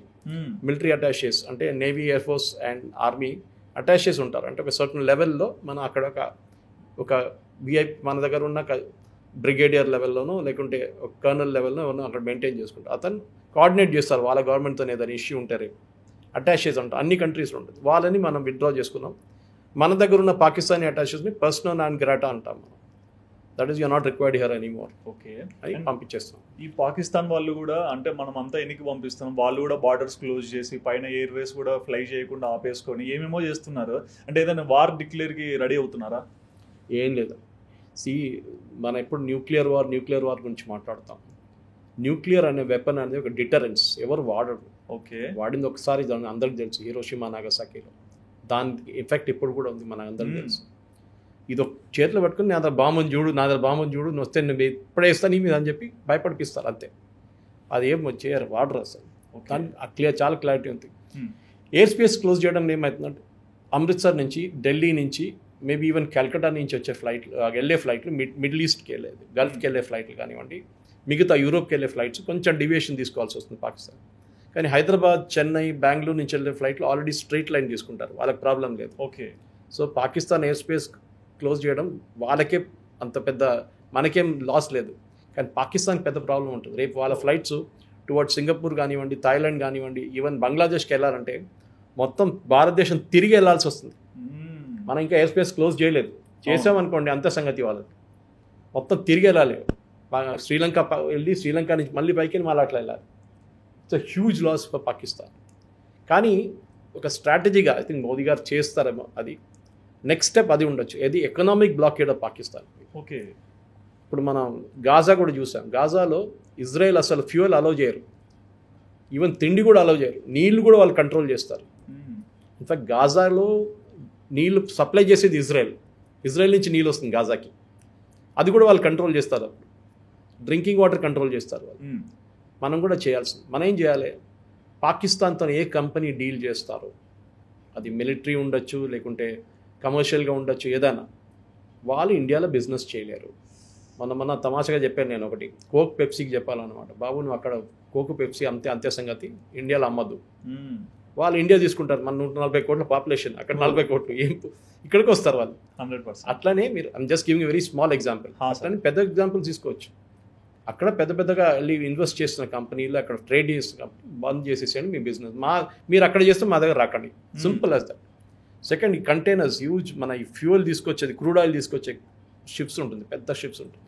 మిలిటరీ అటాషేస్ అంటే navy, air force and army attaches ఉంటారు. అంటే ఒక సర్టన్ లెవెల్లో మనం అక్కడ ఒక మన దగ్గర ఉన్న బ్రిగేడియర్ లెవెల్లోనో లేకుంటే ఒక కర్నల్ లెవెల్లో అక్కడ మెయింటైన్ చేసుకుంటారు. అతను కోఆర్డినేట్ చేస్తారు వాళ్ళ గవర్నమెంట్తో ఏదైనా ఇష్యూ ఉంటే. రేపు అటాషేస్ అంటారు, అన్ని కంట్రీస్లో ఉంటుంది. వాళ్ళని మనం విత్డ్రా చేసుకున్నాం. మన దగ్గర ఉన్న పాకిస్తానీ అటాషేస్ని పర్సనల్ నాన్ గ్రాటా అంటాం మనం. That is you are not required here anymore. Okay, అని పంపించేస్తాం. ఈ పాకిస్తాన్ వాళ్ళు కూడా, అంటే మనం అంతా ఎన్నికి పంపిస్తున్నాం, వాళ్ళు కూడా బార్డర్స్ క్లోజ్ చేసి పైన ఎయిర్ వేస్ కూడా ఫ్లై చేయకుండా ఆపేసుకొని ఏమేమో చేస్తున్నారు. అంటే ఏదైనా వార్ డిక్లేర్కి రెడీ అవుతున్నారా? ఏం లేదు. మనం ఎప్పుడు న్యూక్లియర్ వార్ గురించి మాట్లాడతాం. న్యూక్లియర్ అనే వెపన్ అనేది ఒక డిటరెన్స్, ఎవరు వాడరు. ఓకే, వాడింది ఒకసారి, దాని అందరికి తెలుసు, హిరోషిమా, నాగసాకిలో. దాని ఎఫెక్ట్ ఇప్పుడు కూడా ఉంది, మన అందరికి తెలుసు. ఇది ఒక చేతిలో పెట్టుకుని నా దగ్గర బాంబుని చూడు, నువ్వు వస్తే నువ్వు ఇప్పుడే వేస్తా నీ మీద అని చెప్పి భయపడిపిస్తారు అంతే. అది ఏం చేయరు, వాడరు అసలు. కానీ చాలా క్లారిటీ ఉంది. ఎయిర్ స్పేస్ క్లోజ్ చేయడం ఏమవుతుందంటే, అమృత్సర్ నుంచి, ఢిల్లీ నుంచి, మేబీ ఈవెన్ కల్కటా నుంచి వచ్చే ఫ్లైట్లు, వెళ్ళే ఫ్లైట్లు, మిడిల్ ఈస్ట్కి వెళ్ళేది, గల్ఫ్కి వెళ్ళే ఫ్లైట్లు కానివ్వండి, మిగతా యూరోప్కి వెళ్ళే ఫ్లైట్స్ కొంచెం డివియేషన్ తీసుకోవాల్సి వస్తుంది పాకిస్తాన్. కానీ హైదరాబాద్, చెన్నై, బెంగళూరు నుంచి వెళ్ళే ఫ్లైట్లు ఆల్రెడీ స్ట్రైట్ లైన్ తీసుకుంటారు, వాళ్ళకి ప్రాబ్లం లేదు. Okay, so Pakistan air space close చేయడం వాళ్ళకే అంత పెద్ద, మనకేం లాస్ లేదు. కానీ పాకిస్తాన్కి పెద్ద ప్రాబ్లం ఉంటుంది. రేపు వాళ్ళ ఫ్లైట్స్ టువర్డ్స్ సింగపూర్ కానివ్వండి, థాయిలాండ్ కానివ్వండి, ఈవెన్ బంగ్లాదేశ్కి వెళ్ళాలంటే మొత్తం భారతదేశం తిరిగి వెళ్ళాల్సి వస్తుంది. మనం ఇంకా ఎయిర్ స్పేస్ క్లోజ్ చేయలేదు, చేసామనుకోండి అంతే సంగతి. వాళ్ళకి మొత్తం తిరిగి వెళ్ళాలి. శ్రీలంక వెళ్ళి శ్రీలంక నుంచి మళ్ళీ పైకి మళ్ళీ అట్లా వెళ్ళాలి. It's a huge loss for Pakistan. కానీ ఒక స్ట్రాటజీగా ఐ థింక్ మోదీ గారు చేస్తారేమో. అది నెక్స్ట్ స్టెప్ అది ఉండొచ్చు, ఏది economic blockade of Pakistan. Okay, ఇప్పుడు మనం గాజా కూడా చూసాం. గాజాలో ఇజ్రాయెల్ అసలు ఫ్యూయల్ అలౌ చేయరు, ఈవెన్ తిండి కూడా అలౌ చేయరు, నీళ్లు కూడా వాళ్ళు కంట్రోల్ చేస్తారు. ఇన్ఫాక్ట్ గాజాలో నీళ్లు సప్లై చేసేది ఇజ్రాయెల్ నుంచి నీళ్ళు వస్తుంది గాజాకి, అది కూడా వాళ్ళు కంట్రోల్ చేస్తారు. డ్రింకింగ్ వాటర్ కంట్రోల్ చేస్తారు వాళ్ళు. మనం కూడా చేయాల్సింది. మనం ఏం చేయాలి, పాకిస్తాన్తో ఏ కంపెనీ డీల్ చేస్తారో, అది మిలిటరీ ఉండొచ్చు, లేకుంటే కమర్షియల్గా ఉండొచ్చు, ఏదైనా, వాళ్ళు ఇండియాలో బిజినెస్ చేయలేరు. మన తమాషగా చెప్పాను నేను ఒకటి, కోక్ పెప్సీకి చెప్పాలన్నమాట, బాబు నువ్వు అక్కడ కోక్ పెప్సీ అంతే సంగతి, ఇండియాలో అమ్మద్దు. వాళ్ళు ఇండియా తీసుకుంటారు, మన 140 కోట్ల పాపులేషన్, అక్కడ 40 కోట్లు, ఏం ఇక్కడికి వస్తారు వాళ్ళు. 100%. అట్లనే మీరు just giving very small example. అట్లనే పెద్ద ఎగ్జాంపుల్ తీసుకోవచ్చు. అక్కడ పెద్దగా వెళ్ళి ఇన్వెస్ట్ చేస్తున్న కంపెనీలు అక్కడ ట్రేడ్ చేస్తున్న బంద్ చేసేసేయండి మీ బిజినెస్. మీరు అక్కడ చేస్తే మా దగ్గర రాకండి, సింపుల్ యాజ్ దట్. సెకండ్, ఈ కంటైనర్స్ హ్యూజ్, మన ఈ ఫ్యూయల్ తీసుకొచ్చేది, క్రూడ్ ఆయిల్ తీసుకొచ్చే షిప్స్ ఉంటుంది, పెద్ద షిప్స్ ఉంటుంది,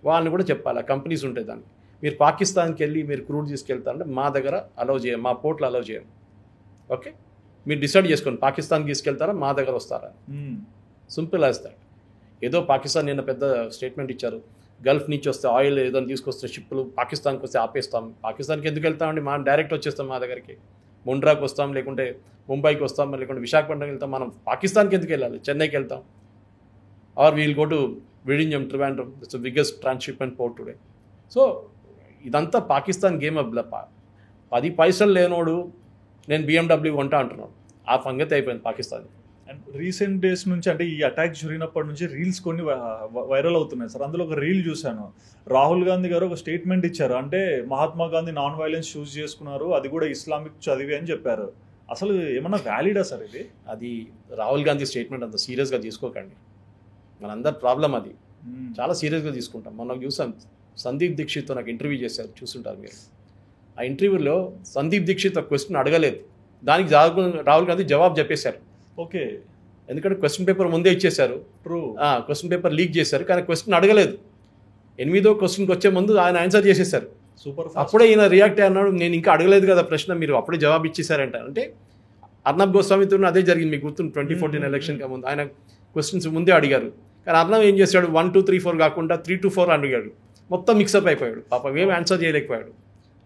వాళ్ళని కూడా చెప్పాలి, కంపెనీస్ ఉంటాయి దానికి. మీరు పాకిస్తాన్కి వెళ్ళి మీరు క్రూడ్ తీసుకెళ్తారంటే మా దగ్గర అలౌ చేయం, మా పోర్ట్లో అలౌ చేయం. ఓకే, మీరు డిసైడ్ చేసుకోండి, పాకిస్తాన్కి తీసుకెళ్తారా మా దగ్గర వస్తారా, సింపుల్ యాజ్ దట్. ఏదో పాకిస్తాన్ నిన్న పెద్ద స్టేట్మెంట్ ఇచ్చారు, గల్ఫ్ నుంచి వస్తే ఆయిల్ ఏదైనా తీసుకొస్తే షిప్పులు పాకిస్తాన్కి వస్తే ఆపేస్తాం. పాకిస్తాన్కి ఎందుకు వెళ్తామండి, మనం డైరెక్ట్ వచ్చేస్తాం మా దగ్గరికి, ముండ్రాకి వస్తాం, లేకుంటే ముంబైకి వస్తాం, లేకుంటే విశాఖపట్నంకి వెళ్తాం. మనం పాకిస్తాన్కి ఎందుకు వెళ్ళాలి, చెన్నైకి వెళ్తాం, or we'll go to Vizhinjam, Trivandrum, it's the biggest transshipment port today. So ఇదంతా పాకిస్తాన్ గేమ్ అప్. 10 పైసలు లేనోడు నేను BMW కొంటా అంటున్నాడు, ఆ సంగతి అయిపోయింది పాకిస్తాన్. అండ్ రీసెంట్ డేస్ నుంచి, అంటే ఈ అటాక్ జరిగినప్పటి నుంచి రీల్స్ కొన్ని వైరల్ అవుతున్నాయి సార్. అందులో ఒక రీల్ చూశాను, రాహుల్ గాంధీ గారు ఒక స్టేట్మెంట్ ఇచ్చారు, అంటే మహాత్మా గాంధీ నాన్ వైలెన్స్ చూస్ చేసుకున్నారు, అది కూడా ఇస్లామిక్ చదివి అని చెప్పారు. అసలు ఏమన్నా వ్యాలిడా సార్ ఇది? అది రాహుల్ గాంధీ స్టేట్మెంట్ అంత సీరియస్గా తీసుకోకండి, మనందరి ప్రాబ్లం అది, చాలా సీరియస్గా తీసుకుంటాం. మనం చూసాం, సందీప్ దీక్షిత్తో నాకు ఇంటర్వ్యూ చేశారు, చూస్తుంటారు మీరు. ఆ ఇంటర్వ్యూలో సందీప్ దీక్షిత్ ఒక క్వశ్చన్ అడగలేదు, దానికి రాహుల్ గాంధీ జవాబు చెప్పేశారు. ఓకే, ఎందుకంటే క్వశ్చన్ పేపర్ ముందే ఇచ్చేశారు, క్వశ్చన్ పేపర్ లీక్ చేశారు, కానీ క్వశ్చన్ అడగలేదు. 8వ క్వశ్చన్కి వచ్చే ముందు ఆయన ఆన్సర్ చేసేసారు. సూపర్. అప్పుడే ఈయన రియాక్ట్ అన్నాడు, నేను ఇంకా అడగలేదు కదా ప్రశ్న, మీరు అప్పుడే జవాబు ఇచ్చేసారంట. అంటే అర్నబ్ గోస్వామితో అదే జరిగింది, మీకు గుర్తుంది 2014 ఎలక్షన్కి ముందు ఆయన క్వశ్చన్స్ ముందే అడిగారు, కానీ అర్నబ్ ఏం చేశాడు, 1, 2, 3, 4 కాకుండా 3 to 4 అడిగాడు, మొత్తం మిక్సప్ అయిపోయాడు, పాపం ఏం ఆన్సర్ చేయలేకపోయాడు.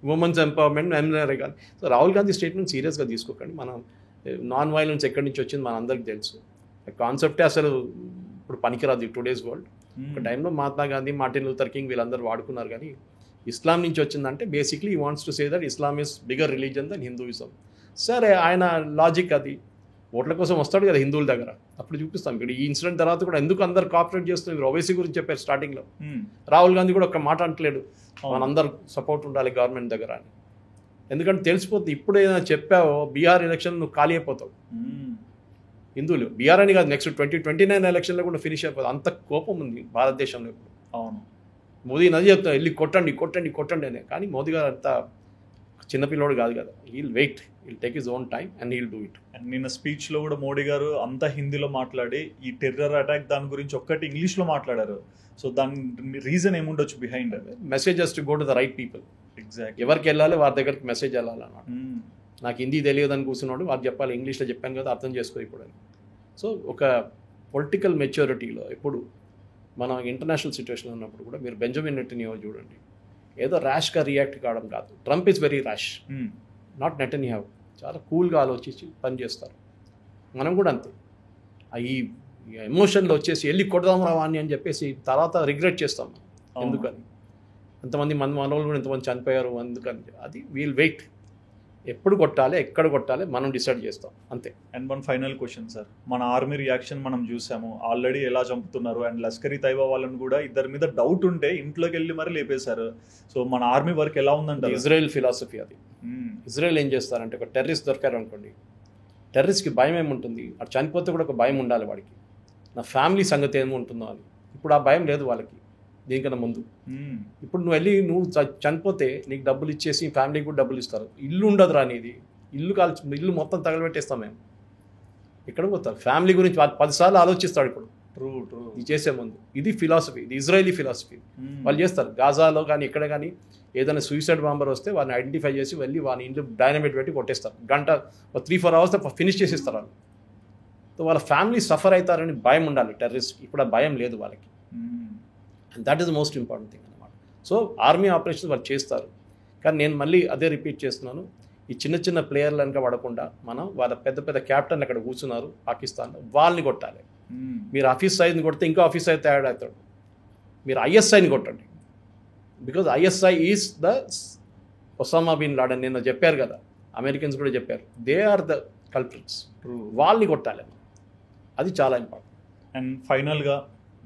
ఉమెన్స్ ఎంపవర్మెంట్ ఎంఆర్ఐ కానీ. సో రాహుల్ గాంధీ స్టేట్మెంట్ సీరియస్గా తీసుకోకండి. మనం నాన్ వైలెన్స్ ఎక్కడి నుంచి వచ్చింది మన అందరికీ తెలుసు, కాన్సెప్టే అసలు ఇప్పుడు పనికిరాదు టుడేస్ వరల్డ్. ఒక టైంలో Mahatma Gandhi, Martin Luther King వీళ్ళందరూ వాడుకున్నారు, కానీ ఇస్లాం నుంచి వచ్చిందంటే basically he wants to say that Islam is bigger religion then Hinduism. సరే, ఆయన లాజిక్ అది, ఓట్ల కోసం వస్తాడు కదా హిందువుల దగ్గర, అప్పుడు చూపిస్తాం. ఇప్పుడు ఈ ఇన్సిడెంట్ తర్వాత కూడా ఎందుకు అందరు కోఆపరేట్ చేస్తున్నారు, ఓవైసీ గురించి చెప్పారు స్టార్టింగ్లో, రాహుల్ గాంధీ కూడా ఒక మాట అంటలేడు, మనందరు సపోర్ట్ ఉండాలి గవర్నమెంట్ దగ్గర అని. ఎందుకంటే తెలిసిపోతుంది, ఇప్పుడు ఏదైనా చెప్పావో బీహార్ ఎలక్షన్ నువ్వు ఖాళీ అయిపోతావు. హిందువులు బీహార్ అని కాదు, నెక్స్ట్ 2029 ఎలక్షన్లో కూడా ఫినిష్ అయిపోతుంది. అంత కోపం ఉంది భారతదేశంలో ఇప్పుడు. అవును, మోదీ నది చెప్తాను, వెళ్ళి కొట్టండి అనే, కానీ మోదీ గారు అంత చిన్నపిల్లోడు కాదు కదా, he'll wait, he'll take his own time and he'll do it. And నిన్న స్పీచ్లో కూడా మోడీ గారు అంతా హిందీలో మాట్లాడి ఈ టెర్రర్ అటాక్ దాని గురించి ఒక్కటి ఇంగ్లీష్లో మాట్లాడారు. సో దాని రీజన్ ఏముండొచ్చు behind? Messages to go to the right people. Exact, ఎవరికి వెళ్ళాలి వారి దగ్గరికి మెసేజ్ వెళ్ళాలన్నమాట. నాకు హిందీ తెలియదు అని కూర్చున్నాడు, వారు చెప్పాలి ఇంగ్లీష్లో చెప్పాను కదా అర్థం చేసుకో ఇప్పుడు అని. సో ఒక పొలిటికల్ మెచ్యూరిటీలో ఎప్పుడు మనం ఇంటర్నేషనల్ సిచ్యువేషన్ ఉన్నప్పుడు కూడా మీరు బెంజమిన్ నెటన్యాహు చూడండి, ఏదో ర్యాష్గా రియాక్ట్ కావడం కాదు. Trump is very rash, not Netanyahu. చాలా కూల్గా ఆలోచించి పనిచేస్తారు. మనం కూడా అంతే, ఈ ఎమోషన్లో వచ్చేసి వెళ్ళి కొడదాం రావాన్ని అని చెప్పేసి తర్వాత రిగ్రెట్ చేస్తాం. ఎందుకని ఎంతమంది మనోళ్ళు కూడా ఎంతమంది చనిపోయారు అందుకని. అది వీల్ వెయిట్, ఎప్పుడు కొట్టాలి ఎక్కడ కొట్టాలి మనం డిసైడ్ చేస్తాం అంతే. And one final question sir, మన ఆర్మీ రియాక్షన్ మనం చూసాము, ఆల్రెడీ ఎలా చంపుతున్నారు. అండ్ లష్కర్ ఈ తైబా వాళ్ళని కూడా ఇద్దరి మీద డౌట్ ఉంటే ఇంట్లోకి వెళ్ళి మరి లేపేశారు. సో మన ఆర్మీ వర్క్ ఎలా ఉందంటే, ఇజ్రాయెల్ ఫిలాసఫీ అది. ఇజ్రాయెల్ ఏం చేస్తారంటే, ఒక టెర్రరిస్ట్ దొరికారు అనుకోండి, టెర్రరిస్ట్కి భయం ఏముంటుంది, అటు చనిపోతే కూడా ఒక భయం ఉండాలి వాడికి, నా ఫ్యామిలీ సంగతి ఏముంటుందో అని. ఇప్పుడు ఆ భయం లేదు వాళ్ళకి దీనికన్నా ముందు. ఇప్పుడు నువ్వు వెళ్ళి నువ్వు చనిపోతే నీకు డబ్బులు ఇచ్చేసి ఫ్యామిలీకి కూడా డబ్బులు ఇస్తారు. ఇల్లు ఉండదు రా నీది, ఇల్లు మొత్తం తగలబెట్టేస్తాం మేము. ఇక్కడ పోతారు ఫ్యామిలీ గురించి 10 సార్లు ఆలోచిస్తాడు ఇప్పుడు ఇది చేసే ముందు. ఇది ఫిలాసఫీ, ఇది ఇజ్రాయలీ ఫిలాసఫీ. వాళ్ళు చేస్తారు గాజాలో కానీ ఎక్కడ కానీ ఏదైనా సూసైడ్ బాంబర్ వస్తే వాళ్ళని ఐడెంటిఫై చేసి వెళ్ళి వాళ్ళ ఇంట్లో డైనమైట్ పెట్టి కొట్టేస్తారు. గంట 3-4 అవర్స్ ఫినిష్ చేసేస్తారు వాళ్ళు. సో వాళ్ళ ఫ్యామిలీ సఫర్ అవుతారని భయం ఉండాలి టెర్రరిస్ట్. ఇప్పుడు ఆ భయం లేదు వాళ్ళకి. And that is the most important thing అనమాట. సో ఆర్మీ ఆపరేషన్స్ వాళ్ళు చేస్తారు, కానీ నేను మళ్ళీ అదే రిపీట్ చేస్తున్నాను, ఈ చిన్న చిన్న ప్లేయర్లు కనుక పడకుండా మనం వాళ్ళ పెద్ద పెద్ద క్యాప్టెన్లు అక్కడ కూర్చున్నారు పాకిస్తాన్లో, వాళ్ళని కొట్టాలి. మీరు ఆఫీస్ సైజ్ని కొడితే ఇంకా ఆఫీస్ సైజ్ తయారవుతాడు. మీరు ISIని కొట్టండి, because ISI is the Osama bin Laden నిన్న చెప్పారు కదా, అమెరికన్స్ కూడా చెప్పారు, దే ఆర్ ద కల్ప్రిట్స్, వాళ్ళని కొట్టాలి, అది చాలా ఇంపార్టెంట్. అండ్ ఫైనల్గా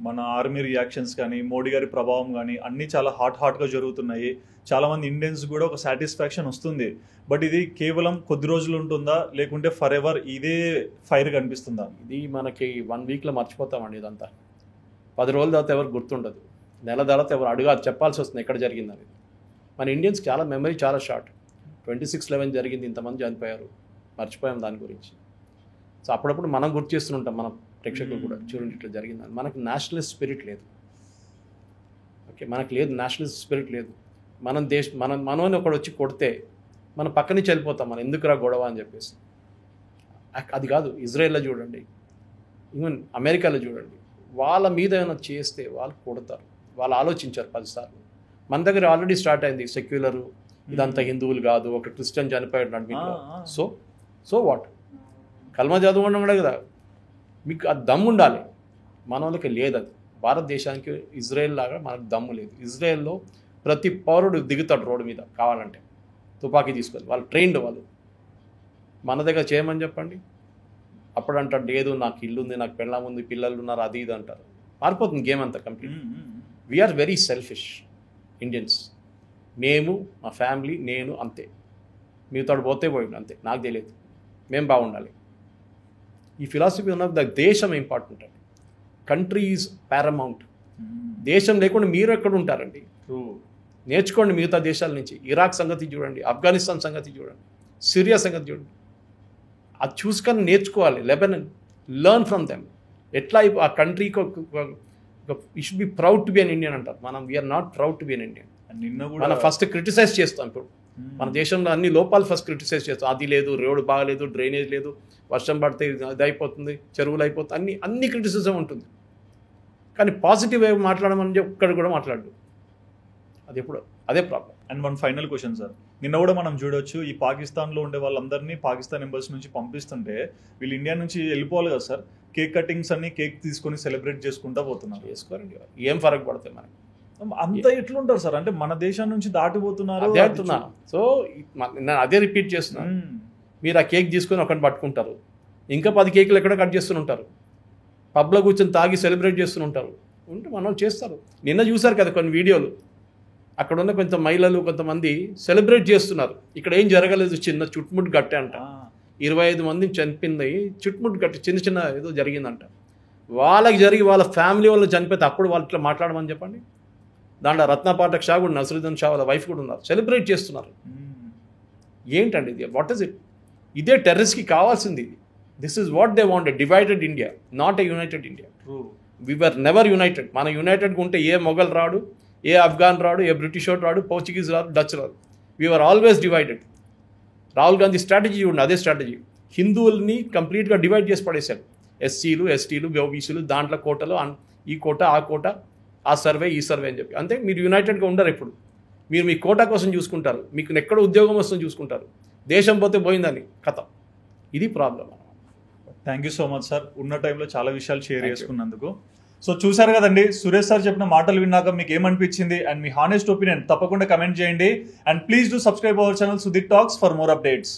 మన ఆర్మీ రియాక్షన్స్ కానీ మోడీ గారి ప్రభావం కానీ అన్నీ చాలా హాట్గా జరుగుతున్నాయి. చాలామంది ఇండియన్స్ కూడా ఒక సాటిస్ఫాక్షన్ వస్తుంది. బట్ ఇది కేవలం కొద్ది రోజులు ఉంటుందా, లేకుంటే ఫర్ ఎవర్ ఇదే ఫైర్ కనిపిస్తుందా? ఇది మనకి 1 వీక్లో మర్చిపోతామండి ఇదంతా. 10 రోజుల తర్వాత ఎవరు గుర్తుండదు, నెల తర్వాత ఎవరు అడుగు చెప్పాల్సి వస్తుంది ఎక్కడ జరిగిందని. మన ఇండియన్స్ చాలా మెమరీ చాలా షార్ట్. 26/11 జరిగింది, ఇంతమంది చనిపోయారు, మర్చిపోయాం దాని గురించి. సో అప్పుడప్పుడు మనం గుర్తు చేస్తుంటాం, మన ప్రేక్షకులు కూడా చూడండి ఇట్లా జరిగిందని. మనకు నేషనలిస్ట్ స్పిరిట్ లేదు, ఓకే, మనకు లేదు నేషనలిస్ట్ స్పిరిట్ లేదు. మనోని ఒకడు వచ్చి కొడితే మనం పక్క నుంచి వెళ్ళిపోతాం, మనం ఎందుకురా గొడవ అని చెప్పేసి. అది కాదు, ఇజ్రాయెల్లో చూడండి, ఈవెన్ అమెరికాలో చూడండి, వాళ్ళ మీద ఏమైనా చేస్తే వాళ్ళు కొడతారు, వాళ్ళు ఆలోచించారు 10 సార్లు. మన దగ్గర ఆల్రెడీ స్టార్ట్ అయింది సెక్యులరు, ఇదంతా హిందువులు కాదు, ఒక క్రిస్టియన్ చనిపోయాడు నడిమిట్లో. సో వాట్, కల్మా చదువుకోవడం కూడా కదా, మీకు ఆ దమ్ము ఉండాలి. మన వాళ్ళకి లేదు అది. భారతదేశానికి ఇజ్రాయెల్ లాగా మనకు దమ్ము లేదు. ఇజ్రాయెల్లో ప్రతి పౌరుడు దిగుతాడు రోడ్డు మీద కావాలంటే తుపాకీ తీసుకొని, వాళ్ళు ట్రైన్డ్ వాళ్ళు. మన దగ్గర చేయమని చెప్పండి, అప్పుడు అంటాడు లేదు నాకు ఇల్లు ఉంది, నాకు పెళ్ళాం ఉంది, పిల్లలు ఉన్నారు, అది ఇది అంటారు. మారిపోతుంది గేమ్ అంతా complete. We are very selfish Indians. మేము, మా ఫ్యామిలీ, నేను అంతే, మీతో పోతే పోయిండు అంతే, నాకు తెలియదు, మేము బాగుండాలి. ఈ ఫిలాసఫీ ఉన్న దేశం ఇంపార్టెంట్ అండి. Country is paramount. దేశం లేకుండా మీరు ఎక్కడ ఉంటారండి? నేర్చుకోండి మిగతా దేశాల నుంచి. ఇరాక్ సంగతి చూడండి, ఆఫ్ఘనిస్తాన్ సంగతి చూడండి, సిరియా సంగతి చూడండి. అది చూసుకొని నేర్చుకోవాలి. Lebanon, learn from them. ఎట్లా ఆ కంట్రీకి you should be proud to be an Indian అంటారు. మనం we are not proud to be an Indian. మనం ఫస్ట్ క్రిటిసైజ్ చేస్తాం. ఇప్పుడు మన దేశంలో అన్ని లోపాలు ఫస్ట్ క్రిటిసైజ్ చేస్తాం. అది లేదు, రోడ్డు బాగలేదు, డ్రైనేజ్ లేదు, వర్షం పడితే ఇది అయిపోతుంది, చెరువులు అయిపోతుంది, అన్ని క్రిటిసిజం ఉంటుంది. కానీ పాజిటివ్ వే మాట్లాడమని ఒక్కడు కూడా మాట్లాడు. అది ఎప్పుడు అదే problem. And one final question sir, నిన్న కూడా మనం చూడొచ్చు, ఈ పాకిస్తాన్లో ఉండే వాళ్ళందరినీ పాకిస్తాన్ ఎంబసీ నుంచి పంపిస్తుంటే వీళ్ళు ఇండియా నుంచి వెళ్ళిపోవాలి కదా సార్, కేక్ కటింగ్స్ అన్ని కేక్ తీసుకొని సెలబ్రేట్ చేసుకుంటా పోతున్నారు. చేసుకోరండి, ఏం ఫరక్ పడతాయి మనకి? అంత ఎట్లుంటారు సార్, అంటే మన దేశం నుంచి దాటిపోతున్నారు. అదే అంటున్నా. సో నేను అదే రిపీట్ చేస్తున్నాను. మీరు ఆ కేక్ తీసుకొని ఒకటి పట్టుకుంటారు, ఇంకా 10 కేకులు ఎక్కడ కట్ చేస్తుంటారు, పబ్లో కూర్చొని తాగి సెలబ్రేట్ చేస్తుంటారు. ఉంటే మన వాళ్ళు చేస్తారు. నిన్న చూసారు కదా కొన్ని వీడియోలు, అక్కడ ఉన్న కొంత మహిళలు కొంతమంది సెలబ్రేట్ చేస్తున్నారు. ఇక్కడ ఏం జరగలేదు, చిన్న చుట్టుముట్టు గట్టే అంట, 25 మందిని చనిపోయింది, చుట్టుముట్టు గట్టి చిన్న ఏదో జరిగిందంట. వాళ్ళకి జరిగి వాళ్ళ ఫ్యామిలీ వాళ్ళు చనిపోతే అప్పుడు వాళ్ళు ఇట్లా మాట్లాడమని చెప్పండి. దాంట్లో రత్నపాఠక్ షా కూడా, నసరుద్దీన్ షా వాళ్ళ వైఫ్ కూడా ఉన్నారు, సెలబ్రేట్ చేస్తున్నారు. ఏంటండి ఇది? What is it? ఇదే టెర్రరిస్ట్కి కావాల్సింది. This is what they want, divided India, not a united India. We were never united. మన యునైటెడ్గా ఉంటే ఏ మొఘల్ రాడు, ఏ ఆఫ్ఘాన్ రాడు, ఏ బ్రిటిష్ రాడు, పోర్చుగీస్ రాడు, డచ్ రాదు. We were always divided. Rahul Gandhi strategy ఉండి అదే స్ట్రాటజీ. హిందువుల్ని కంప్లీట్గా డివైడ్ చేసి పడేశారు. ఎస్సీలు, ఎస్టీలు, ఓబీసీలు, దాంట్లో కోటలు, ఈ కోట, ఆ కోట, ఆ సర్వే, ఈ సర్వే అని చెప్పి. అంతే, మీరు యునైటెడ్గా ఉండరు. ఎప్పుడు మీరు మీ కోటా కోసం చూసుకుంటారు, మీకు ఎక్కడ ఉద్యోగం వస్తుందో చూసుకుంటారు, దేశం పోతే పోయిందని కథ. ఇది problem. Thank you so much sir, ఉన్న టైంలో చాలా విషయాలు షేర్ చేసుకున్నందుకు. సో చూసారు కదండి, సురేష్ సార్ చెప్పిన మాటలు విన్నాక మీకు ఏమనిపించింది అండ్ మీ హానెస్ట్ ఒపీనియన్ తప్పకుండా కమెంట్ చేయండి. And please do subscribe our channel Sudheer talks for more updates.